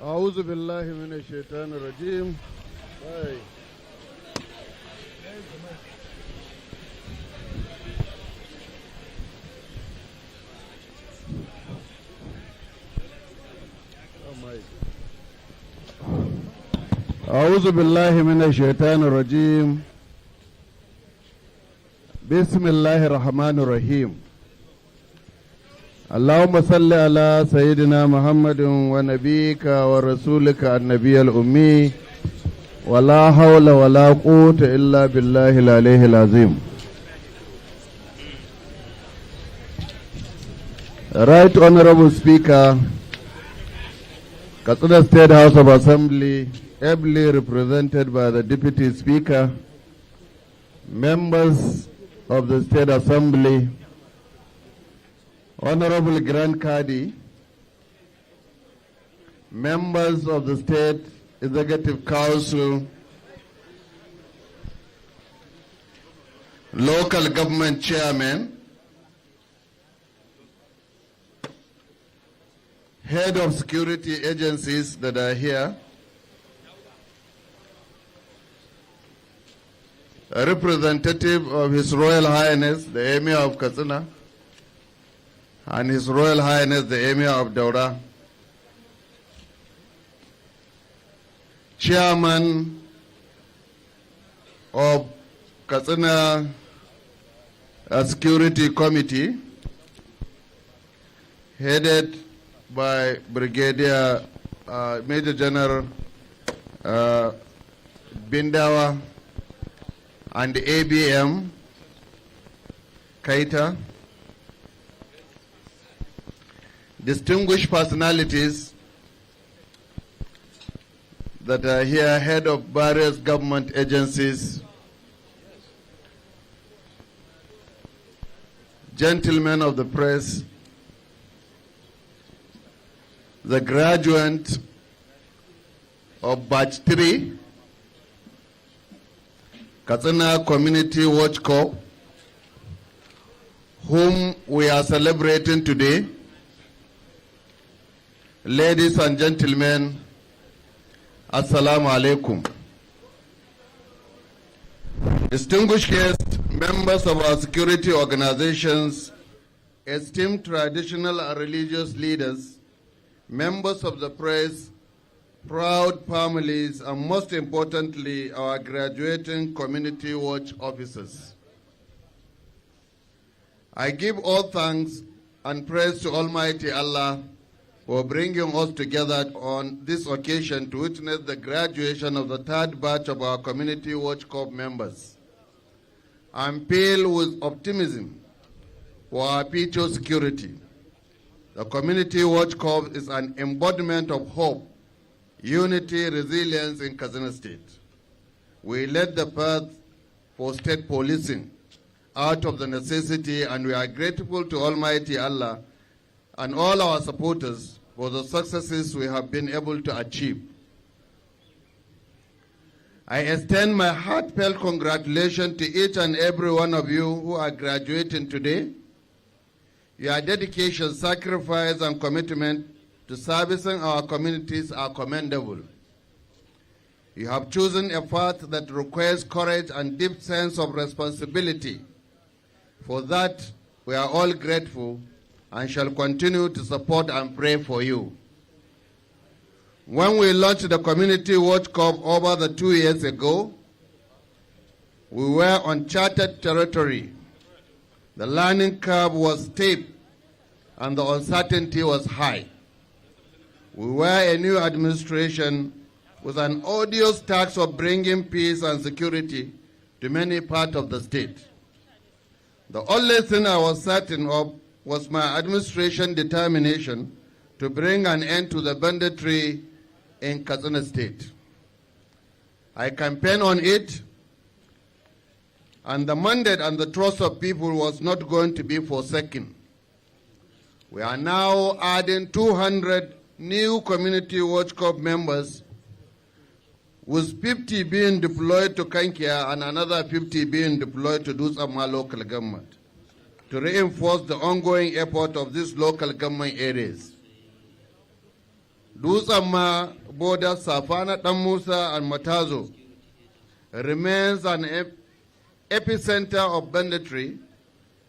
أعوذ بالله من الشيطان الرجيم. أعوذ بالله من الشيطان الرجيم. بسم الله الرحمن الرحيم. اللهم صل على سيدنا محمد ونبيك ورسولك النبي الأمي ولا حول ولا قوة إلا بالله العلي العظيم. Right Honorable Speaker, Katsina State House of Assembly, ably represented by the Deputy Speaker, members of the State Assembly, Honorable Grand Kadi, members of the State Executive Council, local government chairman, head of security agencies that are here, a representative of His Royal Highness, the Emir of Katsina, and His Royal Highness, the Emir of Daura, Chairman of Katsina Security Committee, headed by Brigadier Major General Bindawa, and ABM Kaita, distinguished personalities that are here, head of various government agencies, gentlemen of the press, the graduate of Batch 3, Katsina Community Watch Corps, whom we are celebrating today, ladies and gentlemen, Assalamu alaikum. Distinguished guests, members of our security organizations, esteemed traditional and religious leaders, members of the press, proud families, and most importantly, our graduating community watch officers. I give all thanks and praise to Almighty Allah for bringing us together on this occasion to witness the graduation of the third batch of our Community Watch Corps members. I'm filled with optimism for our future security. The Community Watch Corps is an embodiment of hope, unity, resilience in Katsina State. We led the path for state policing out of the necessity, and we are grateful to Almighty Allah and all our supporters for the successes we have been able to achieve. I extend my heartfelt congratulations to each and every one of you who are graduating today. Your dedication, sacrifice, and commitment to servicing our communities are commendable. You have chosen a path that requires courage and deep sense of responsibility. For that, we are all grateful and shall continue to support and pray for you. When we launched the Community Watch Corps over 2 years ago, we were on charted territory. The learning curve was steep and the uncertainty was high. We were a new administration with an odious task of bringing peace and security to many parts of the state. The only thing I was certain of was my administration determination to bring an end to the banditry in Katsina State. I campaigned on it, and the mandate and the trust of people was not going to be forsaken. We are now adding 200 new Community Watch Corps members, with 50 being deployed to Kankia and another 50 being deployed to Dusama local government, to reinforce the ongoing effort of these local government areas. Dusama, Boda, Safana, Tamusa, and Matazo remains an epicenter of banditry,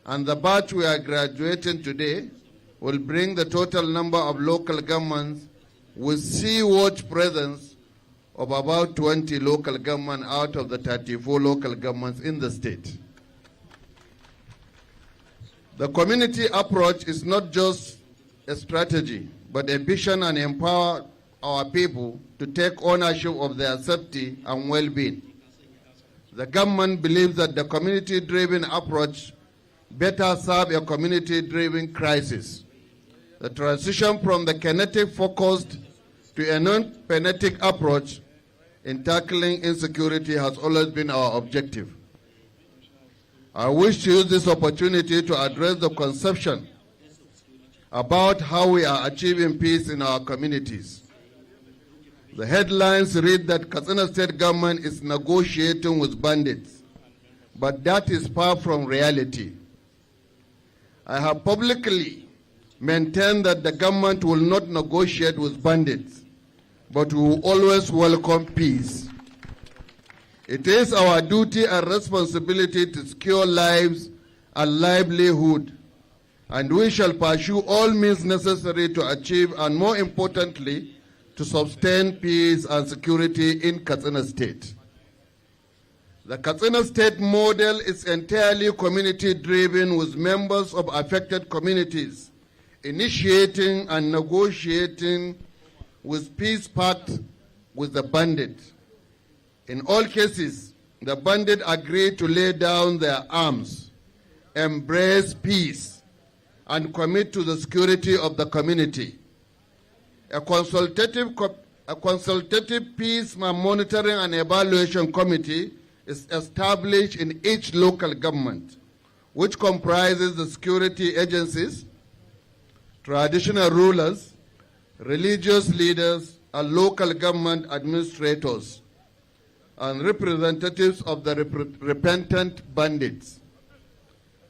and the batch we are graduating today will bring the total number of local governments with sea watch presence of about 20 local governments out of the 34 local governments in the state. The community approach is not just a strategy, but a vision and empower our people to take ownership of their safety and well-being. The government believes that the community-driven approach better serve a community-driven crisis. The transition from the kinetic-focused to a non-kinetic approach in tackling insecurity has always been our objective. I wish to use this opportunity to address the conception about how we are achieving peace in our communities. The headlines read that Katsina State government is negotiating with bandits, but that is far from reality. I have publicly maintained that the government will not negotiate with bandits, but we will always welcome peace. It is our duty and responsibility to secure lives and livelihood, and we shall pursue all means necessary to achieve, and more importantly, to sustain peace and security in Katsina State. The Katsina State model is entirely community-driven, with members of affected communities initiating and negotiating with peace pact with the bandit. In all cases, the bandit agreed to lay down their arms, embrace peace, and commit to the security of the community. A consultative peace monitoring and evaluation committee is established in each local government, which comprises the security agencies, traditional rulers, religious leaders, and local government administrators, and representatives of the repentant bandits.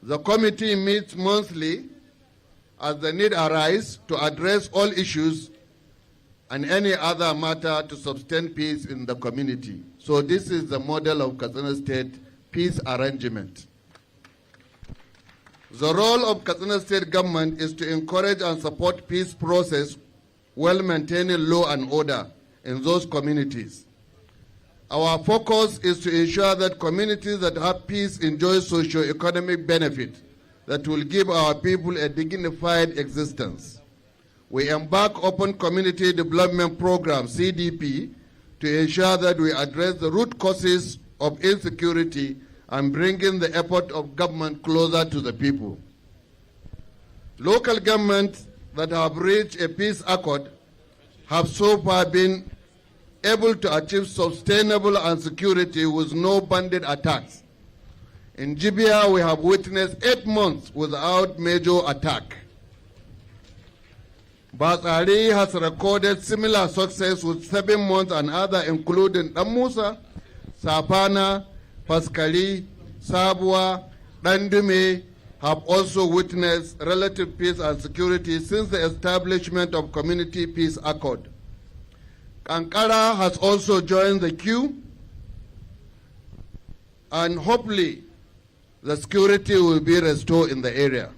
The committee meets monthly as the need arises to address all issues and any other matter to sustain peace in the community. So this is the model of Katsina State peace arrangement. The role of Katsina State government is to encourage and support peace process while maintaining law and order in those communities. Our focus is to ensure that communities that have peace enjoy socio-economic benefit that will give our people a dignified existence. We embark upon community development program, CDP, to ensure that we address the root causes of insecurity and bringing the effort of government closer to the people. Local governments that have reached a peace accord have so far been able to achieve sustainable and security with no bandit attacks. In Jibia, we have witnessed 8 months without major attack. Batsari has recorded similar success with 7 months, and others including Damusa, Sapana, Paskali, Sabwa, Dandume have also witnessed relative peace and security since the establishment of Community Peace Accord. Kankara has also joined the queue, and hopefully the security will be restored in the area.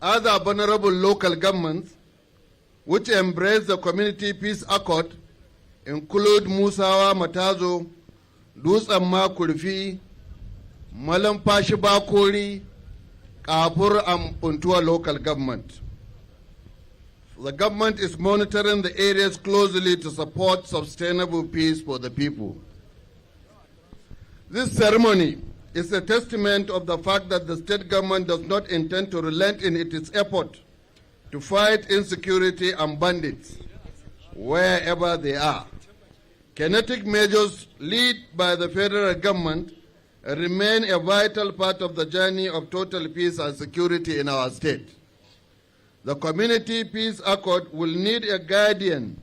Other vulnerable local governments which embrace the Community Peace Accord include Musawa Matazo, Dutsen Kurfi, Malampashi Bakori, Kapur, and Puntua local government. The government is monitoring the areas closely to support sustainable peace for the people. This ceremony is a testament of the fact that the state government does not intend to relent in its effort to fight insecurity and bandits wherever they are. Kinetic measures led by the federal government remain a vital part of the journey of total peace and security in our state. The Community Peace Accord will need a guardian,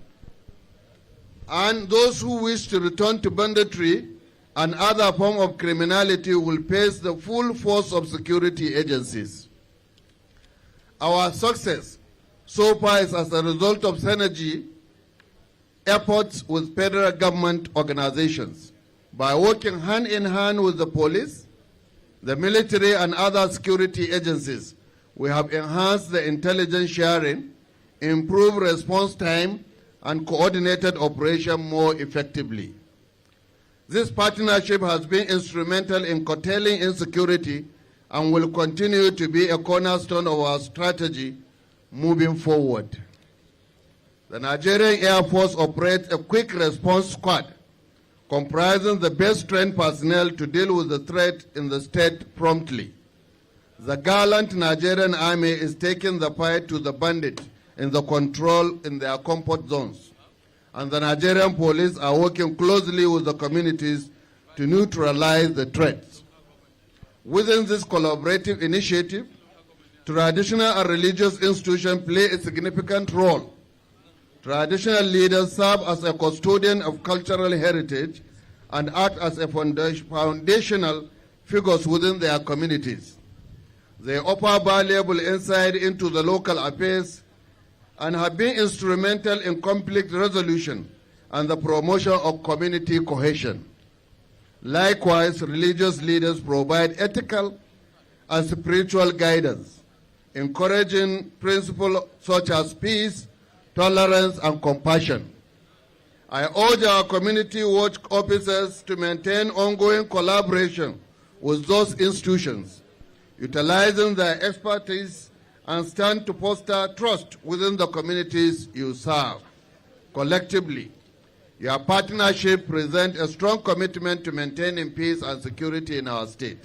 and those who wish to return to banditry and other form of criminality will face the full force of security agencies. Our success so far is as a result of synergy efforts with federal government organizations. By working hand in hand with the police, the military, and other security agencies, we have enhanced the intelligence sharing, improved response time, and coordinated operation more effectively. This partnership has been instrumental in curtailing insecurity and will continue to be a cornerstone of our strategy moving forward. The Nigerian Air Force operates a quick response squad comprising the best trained personnel to deal with the threat in the state promptly. The gallant Nigerian Army is taking the fight to the bandits in the control in their comfort zones, and the Nigerian police are working closely with the communities to neutralize the threats. Within this collaborative initiative, traditional and religious institutions play a significant role. Traditional leaders serve as a custodian of cultural heritage and act as a foundational figures within their communities. They offer valuable insight into the local affairs and have been instrumental in conflict resolution and the promotion of community cohesion. Likewise, religious leaders provide ethical and spiritual guidance, encouraging principles such as peace, tolerance, and compassion. I urge our community watch officers to maintain ongoing collaboration with those institutions, utilizing their expertise and stand to foster trust within the communities you serve. Collectively, your partnership presents a strong commitment to maintaining peace and security in our state.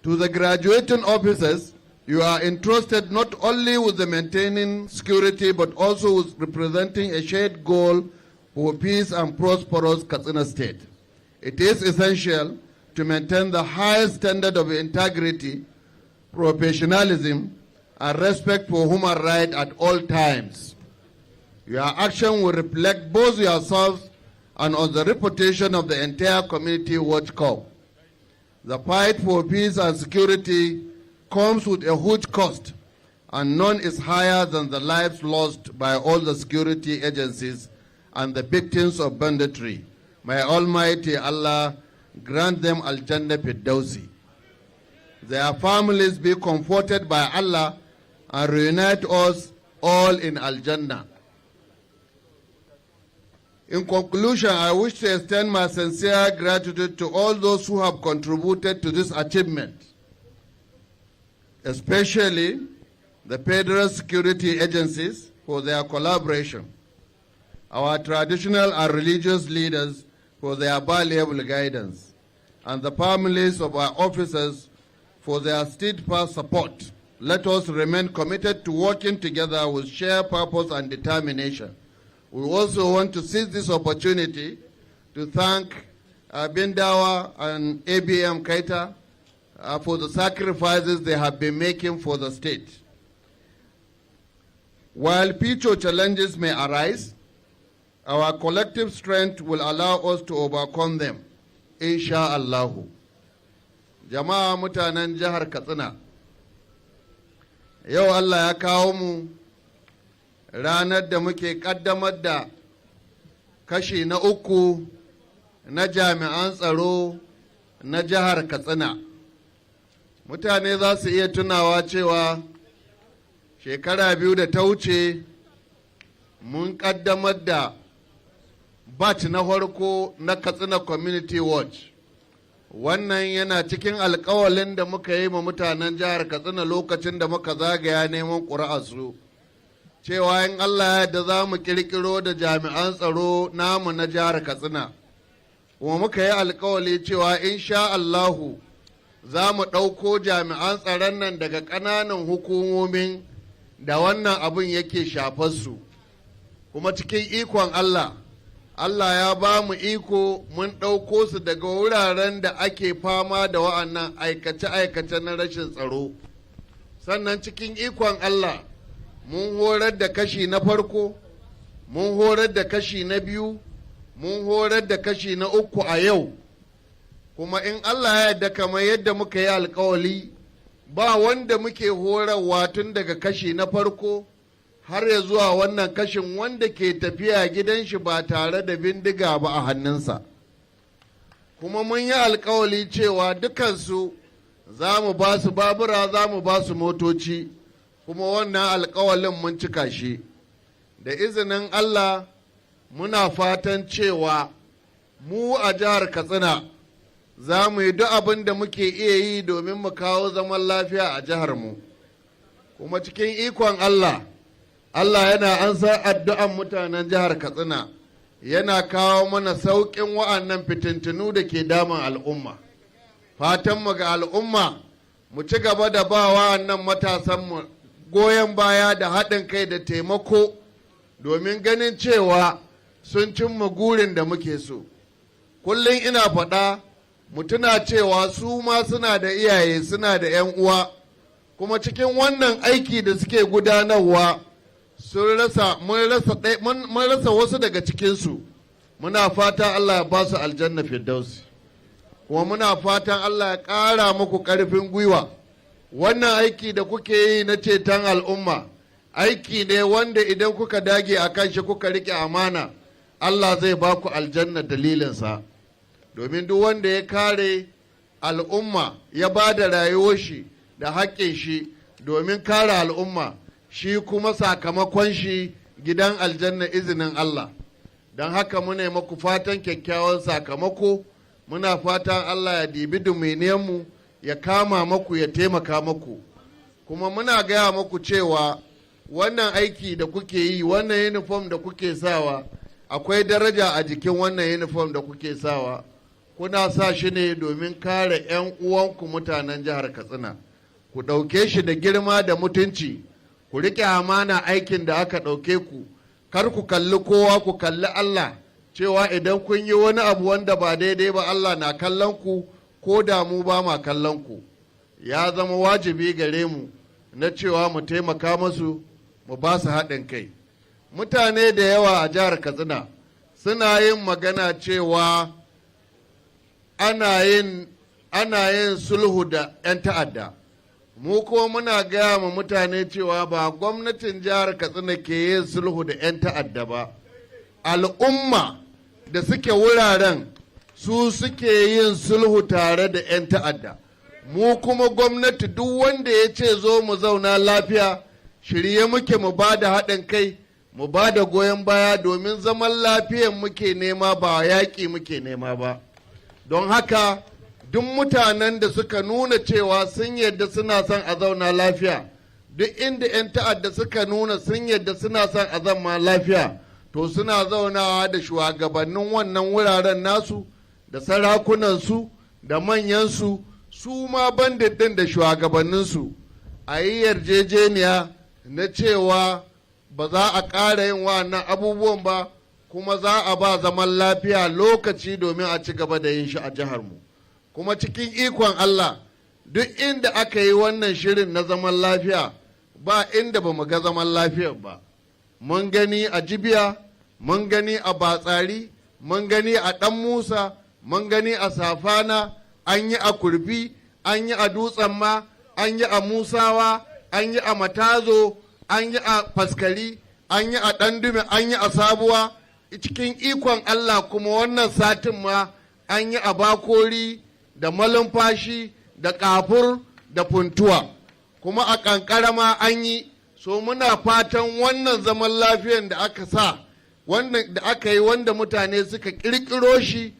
To the graduating officers, you are entrusted not only with the maintaining security, but also with representing a shared goal for peace and prosperous Katsina State. It is essential to maintain the highest standard of integrity, professionalism, and respect for human rights at all times. Your action will reflect both yourselves and on the reputation of the entire community watch corps. The fight for peace and security comes with a huge cost, and none is higher than the lives lost by all the security agencies and the victims of banditry. May Almighty Allah grant them Al-Jannah Firdausi. Their families be comforted by Allah and reunite us all in Al-Jannah. In conclusion, I wish to extend my sincere gratitude to all those who have contributed to this achievement, especially the federal security agencies for their collaboration, our traditional and religious leaders for their valuable guidance, and the families of our officers for their steadfast support. Let us remain committed to working together with shared purpose and determination. We also want to seize this opportunity to thank Bindawa and ABM Kaita for the sacrifices they have been making for the state. While future challenges may arise, our collective strength will allow us to overcome them, insha'Allahu. Jama'a mutanen jihar Katsina, yau Allah ya kawo mu ranar da muke kaddamar da kashi na uku na jami'an tsaro na jihar Katsina. Mutane za su iya tunawa cewa shekara 2 da ta wuce mun kaddamar da batch na farko na Katsina Community Watch. Wannan yana cikin alkawalin da muka yi ma mutanen jihar Katsina lokacin da muka zagaya neman ƙuri'arsu, cewa in Allah ya da za mu ƙirƙiro da jami'an tsaro namu na jihar Katsina, kuma muka yi alkawali cewa insha Allahu za mu ɗauko jami'an tsaron nan daga ƙananan hukumomin da wannan abin yake shafarsu, kuma cikin ikon Allah, Allah ya ba mu iko mun ɗauko su daga wuraren da ake fama da wa'annan aikace-aikace na rashin tsaro. Sannan cikin ikon Allah mun horar da kashi na farko, mun horar da kashi na biyu, mun horar da kashi na uku a yau. Kuma in Allah ya yarda kamar yadda muka yi alkawali, ba wanda muke horarwa tun daga kashi na farko har ya zuwa wannan kashin wanda ke tafiya gidan shi ba tare da bindiga ba a hannunsa. Kuma mun yi alkawali cewa dukansu za mu ba su babura, za mu ba su motoci, kuma wannan alkawalin mun cika shi. Da izinin Allah muna fatan cewa mu a jihar Katsina za mu yi duk abin da muke iya yi domin mu kawo zaman lafiya a jihar mu. Kuma cikin ikon Allah, Allah yana ansar addu'an mutanen jihar Katsina, yana kawo mana sauƙin wa'annan fitintunu da ke damun al'umma. Fatanmu ga al'umma, mu ci gaba da ba wa'annan matasanmu goyon baya da haɗin kai da taimako domin ganin cewa sun cimma gurin da muke so. Kullum ina faɗa, mu tuna cewa su ma suna da iyaye, suna da 'yan uwa, kuma cikin wannan aiki da suke gudanarwa, mun rasa wasu daga cikinsu. Muna fatan Allah ya ba su aljanna firdausi, kuma muna fatan Allah ya ƙara muku ƙarfin gwiwa. Wannan aiki da kuke yi na ceton al'umma aiki ne wanda idan kuka dage a kan shi kuka riƙe amana, Allah zai ba ku aljanna dalilinsa. Domin duk wanda ya kare al'umma ya ba da rayuwar shi da haƙƙin shi domin kare al'umma, shi kuma sakamakon shi gidan aljanna izinin Allah. Don haka muna maku fatan kyakkyawan sakamako, muna fatan Allah ya dibi mu ya kama maku ya taimaka maku. Kuma muna gaya maku cewa wannan aiki da kuke yi, wannan uniform da kuke sawa, akwai daraja a jikin wannan uniform da kuke sawa. Kuna sa shi ne domin kare 'yan uwanku mutanen jihar Katsina. Ku ɗauke shi da girma da mutunci, ku riƙe amana aikin da aka ɗauke ku, kar ku kalli kowa, ku kalli Allah, cewa idan kun yi wani abu wanda ba daidai ba Allah na kallon ku, ko da mu ba ma kallon ku. Ya zama wajibi gare mu na cewa mu taimaka masu, mu ba su haɗin kai. Mutane da yawa a jihar Katsina suna yin magana cewa ana yin sulhu da 'yan ta'adda. mu ko muna gaya ma mutane cewa ba gwamnatin jihar Katsina ke yin sulhu da 'yan ta'adda ba, al'umma da suke wuraren su suke yin sulhu tare da 'yan ta'adda. Mu kuma gwamnati duk wanda ya ce zo mu zauna lafiya, shirye muke mu ba da haɗin kai, mu ba da goyon baya domin zaman lafiyan muke nema ba yaƙi muke nema ba. Don haka duk mutanen da suka nuna cewa sun yadda suna son a zauna lafiya, duk inda 'yan ta'adda suka nuna sun yadda suna son a zama lafiya, to suna zaunawa da shugabannin wannan wuraren nasu, da sarakunansu, da manyansu, su ma bandit ɗin da shugabanninsu, a yi yarjejeniya na cewa ba za a ƙara yin wannan abubuwan ba, kuma za a ba zaman lafiya lokaci domin a ci gaba da yin shi a jiharmu. Kuma cikin ikon Allah, duk inda aka yi wannan shirin na zaman lafiya, ba inda ba mu ga zaman lafiyar ba. Mun gani a Jibiya, mun gani a Batsari, mun gani a Ɗan Musa, mun gani a Safana, an yi a Kurfi, an yi a Dutsen ma, an yi a Musawa, an yi a Matazo, an yi a Faskari, an yi a Ɗandume, an yi a Sabuwa. Cikin ikon Allah kuma wannan satin ma an yi a Bakori, da malumfashi, da kafur, da funtuwa, kuma a kankara ma an yi. So muna fatan wannan zaman lafiyan da aka sa, wannan da aka yi, wanda mutane suka kirkiro shi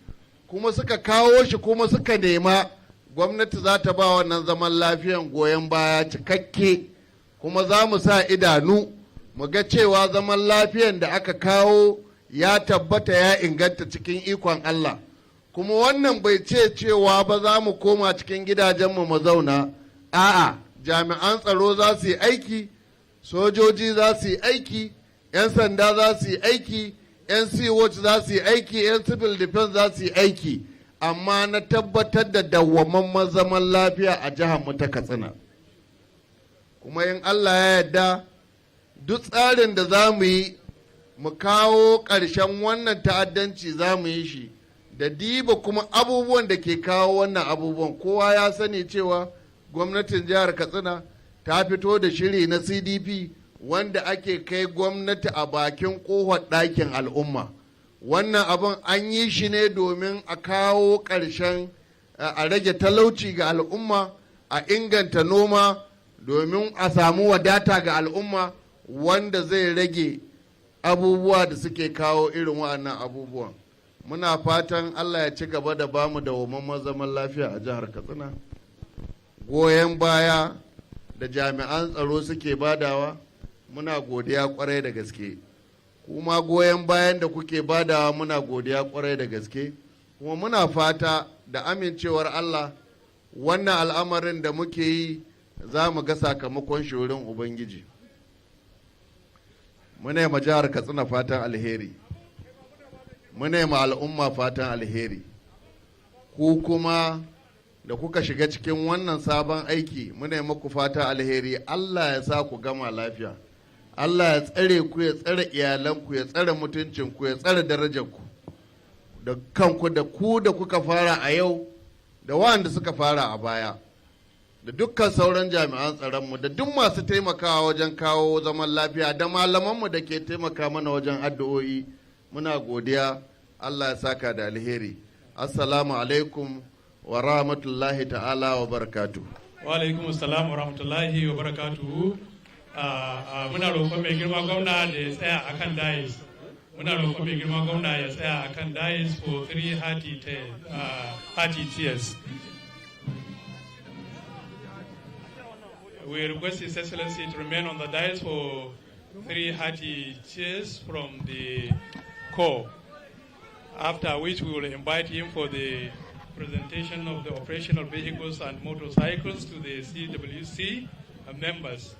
kuma suka kawo shi kuma suka nema, gwamnati za ta ba wannan zaman lafiyan goyon baya cikakke, kuma za mu sa idanu mu ga cewa zaman lafiyan da aka kawo ya tabbata ya inganta cikin ikon Allah. Kuma wannan bai ce cewa ba za mu koma cikin gidajenmu mu zauna, a'a, jami'an tsaro za su yi aiki, sojoji za su yi aiki, 'yan sanda za su yi aiki, 'yan sea-watch za su yi aiki, 'yan civil defense za su yi aiki, amma na tabbatar da dawwamamman zaman lafiya a jihar mu ta Katsina. Kuma in Allah ya yarda, duk tsarin da za mu yi mu kawo ƙarshen wannan ta'addanci za mu yi shi da diba kuma abubuwan da ke kawo wannan abubuwan. Kowa ya sani cewa gwamnatin jihar Katsina ta fito da shiri na CDP wanda ake kai gwamnati a bakin ƙofar ɗakin al'umma. Wannan abin an yi shi ne domin a kawo ƙarshen, a rage talauci ga al'umma, a inganta noma domin a samu wadata ga al'umma, wanda zai rage abubuwa da suke kawo irin waɗannan abubuwan. Muna fatan Allah ya ci gaba da bamu da zaman lafiya a jihar Katsina. Goyon baya da jami'an tsaro suke badawa, muna godiya kwarai da gaske. Kuma goyon bayan da kuke badawa muna godiya kwarai da gaske. Kuma muna fata da amincewar Allah wannan al'amarin da muke yi za mu ga sakamakon shi wurin Ubangiji. Muna yi ma jihar Katsina fatan alheri, muna yi ma al'umma fatan alheri. Ku kuma da kuka shiga cikin wannan sabon aiki, muna yi muku fatan alheri. Allah ya sa ku gama lafiya, Allah ya tsare ku, ya tsare iyalanku, ya tsare mutuncinku, ya tsare darajarku da kanku, da ku da kuka fara a yau, da waɗanda suka fara a baya, da dukkan sauran jami'an tsaronmu, da duk masu taimakawa wajen kawo zaman lafiya, da malamanmu da ke taimaka mana wajen addu'o'i. Muna godiya, Allah ya saka da alheri. Assalamu alaikum wa rahmatullahi ta'ala wa barakatu. Wa alaikum assalam wa rahmatullahi wa barakatuhu. Muna roƙon mai girma gwamna da ya tsaya akan dais. Muna roƙon mai girma gwamna ya tsaya akan dais for 3 hearty tears. We request His Excellency to remain on the dais for 3 hearty cheers from the corps, after which we will invite him for the presentation of the operational vehicles and motorcycles to the CWC members.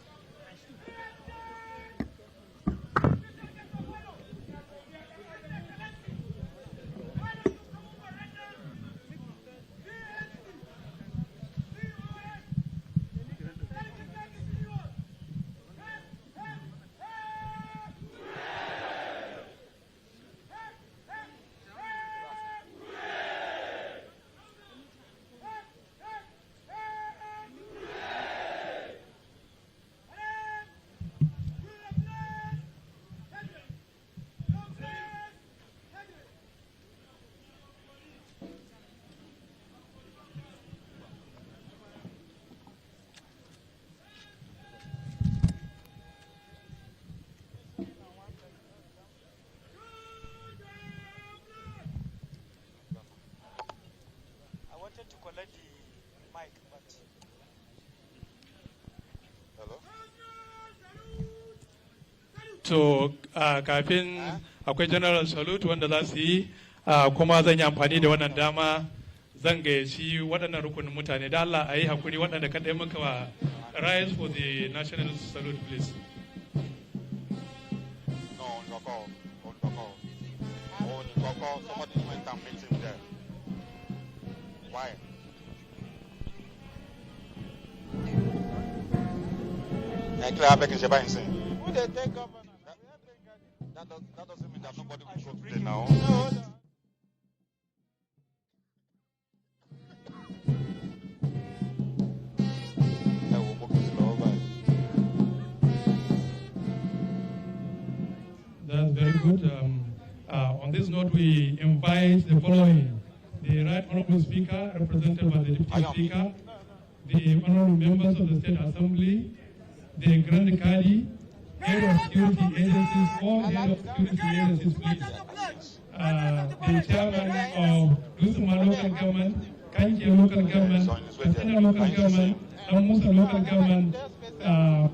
collect the mic, but... Hello? So, kafin akwai general salute wanda za su yi, kuma zan yi amfani da wannan dama zan gayyaci waɗannan rukunin mutane da Allah a yi hakuri waɗanda kaɗai muka wa rise for the national salute, please. No, Nkoko. Somebody went and meet him there. Why? And Claire Beck is your buying saying. Who they take governor? That doesn't mean that nobody will go today now. No. That's very good. On this note, we invite the following: the Right Honorable Speaker, represented by the Deputy Speaker, the honorable members of the State Assembly, the Grand Kadi, head of security agencies, all head of security agencies, please. The chairman of Lusuma local government, Kankia local government, Katsina local government, Amusa local government,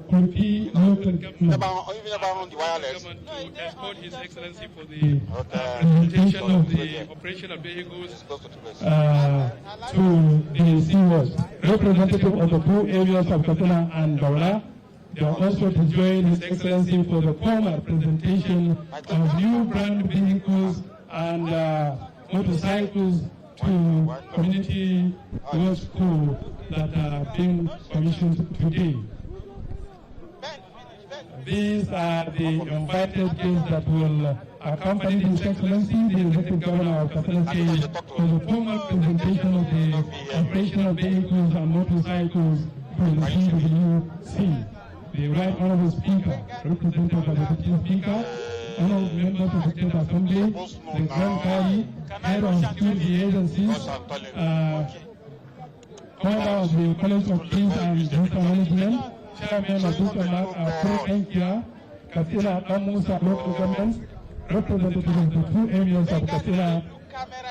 Kurpi local government to escort His Excellency for the presentation of the operational vehicles to the CEOs, representative of the two areas of Katsina and Daura. They are also to join His Excellency for the formal presentation of new brand vehicles and motorcycles to community law school that are being commissioned today. These are the invited guests that will accompany His Excellency, the Executive Governor of Katsina State, for the formal presentation of the operational vehicles and motorcycles to the TVC. The Right Honorable Speaker, represented by the Deputy Speaker, honorable members of the State Assembly, the Grand Kadi, head of security agencies, commander of the College of Peace and Disaster Management, chairman of Dukamak, Kankia, Katsina, Amusa local governments, representatives of the two areas of Katsina,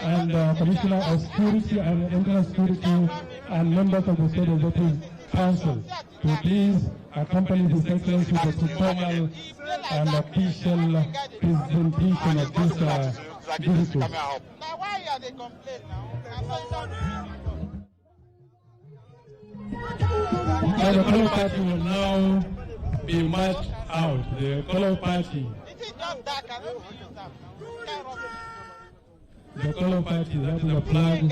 and Commissioner of Security and Internal Security, and members of the State Executive Council, to please accompany His Excellency with the formal and official presentation of this vehicle. Now, why are they complaining now? The color party will now be marched out. The color party. The color party, that is the flag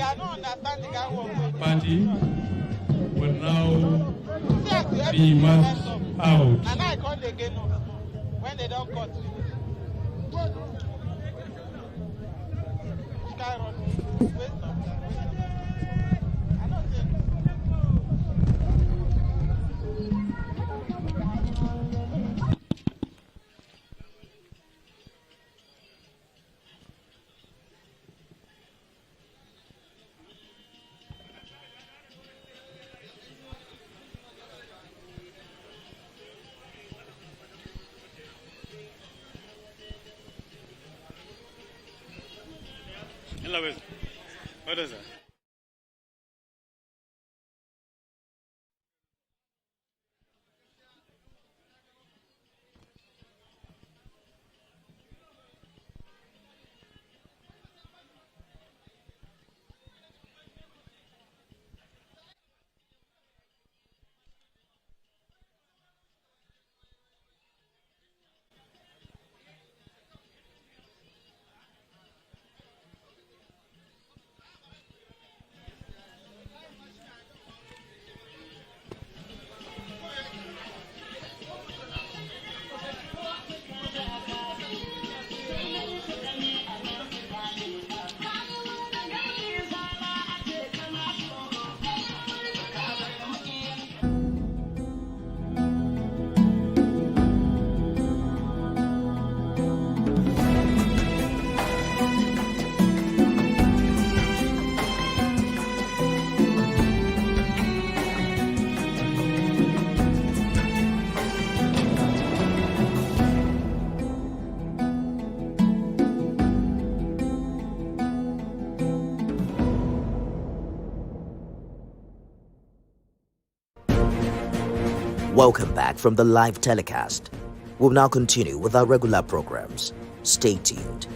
party, will now be marched out. And I call again when they don't cut. What is that? Welcome back from the live telecast. We'll now continue with our regular programs. Stay tuned.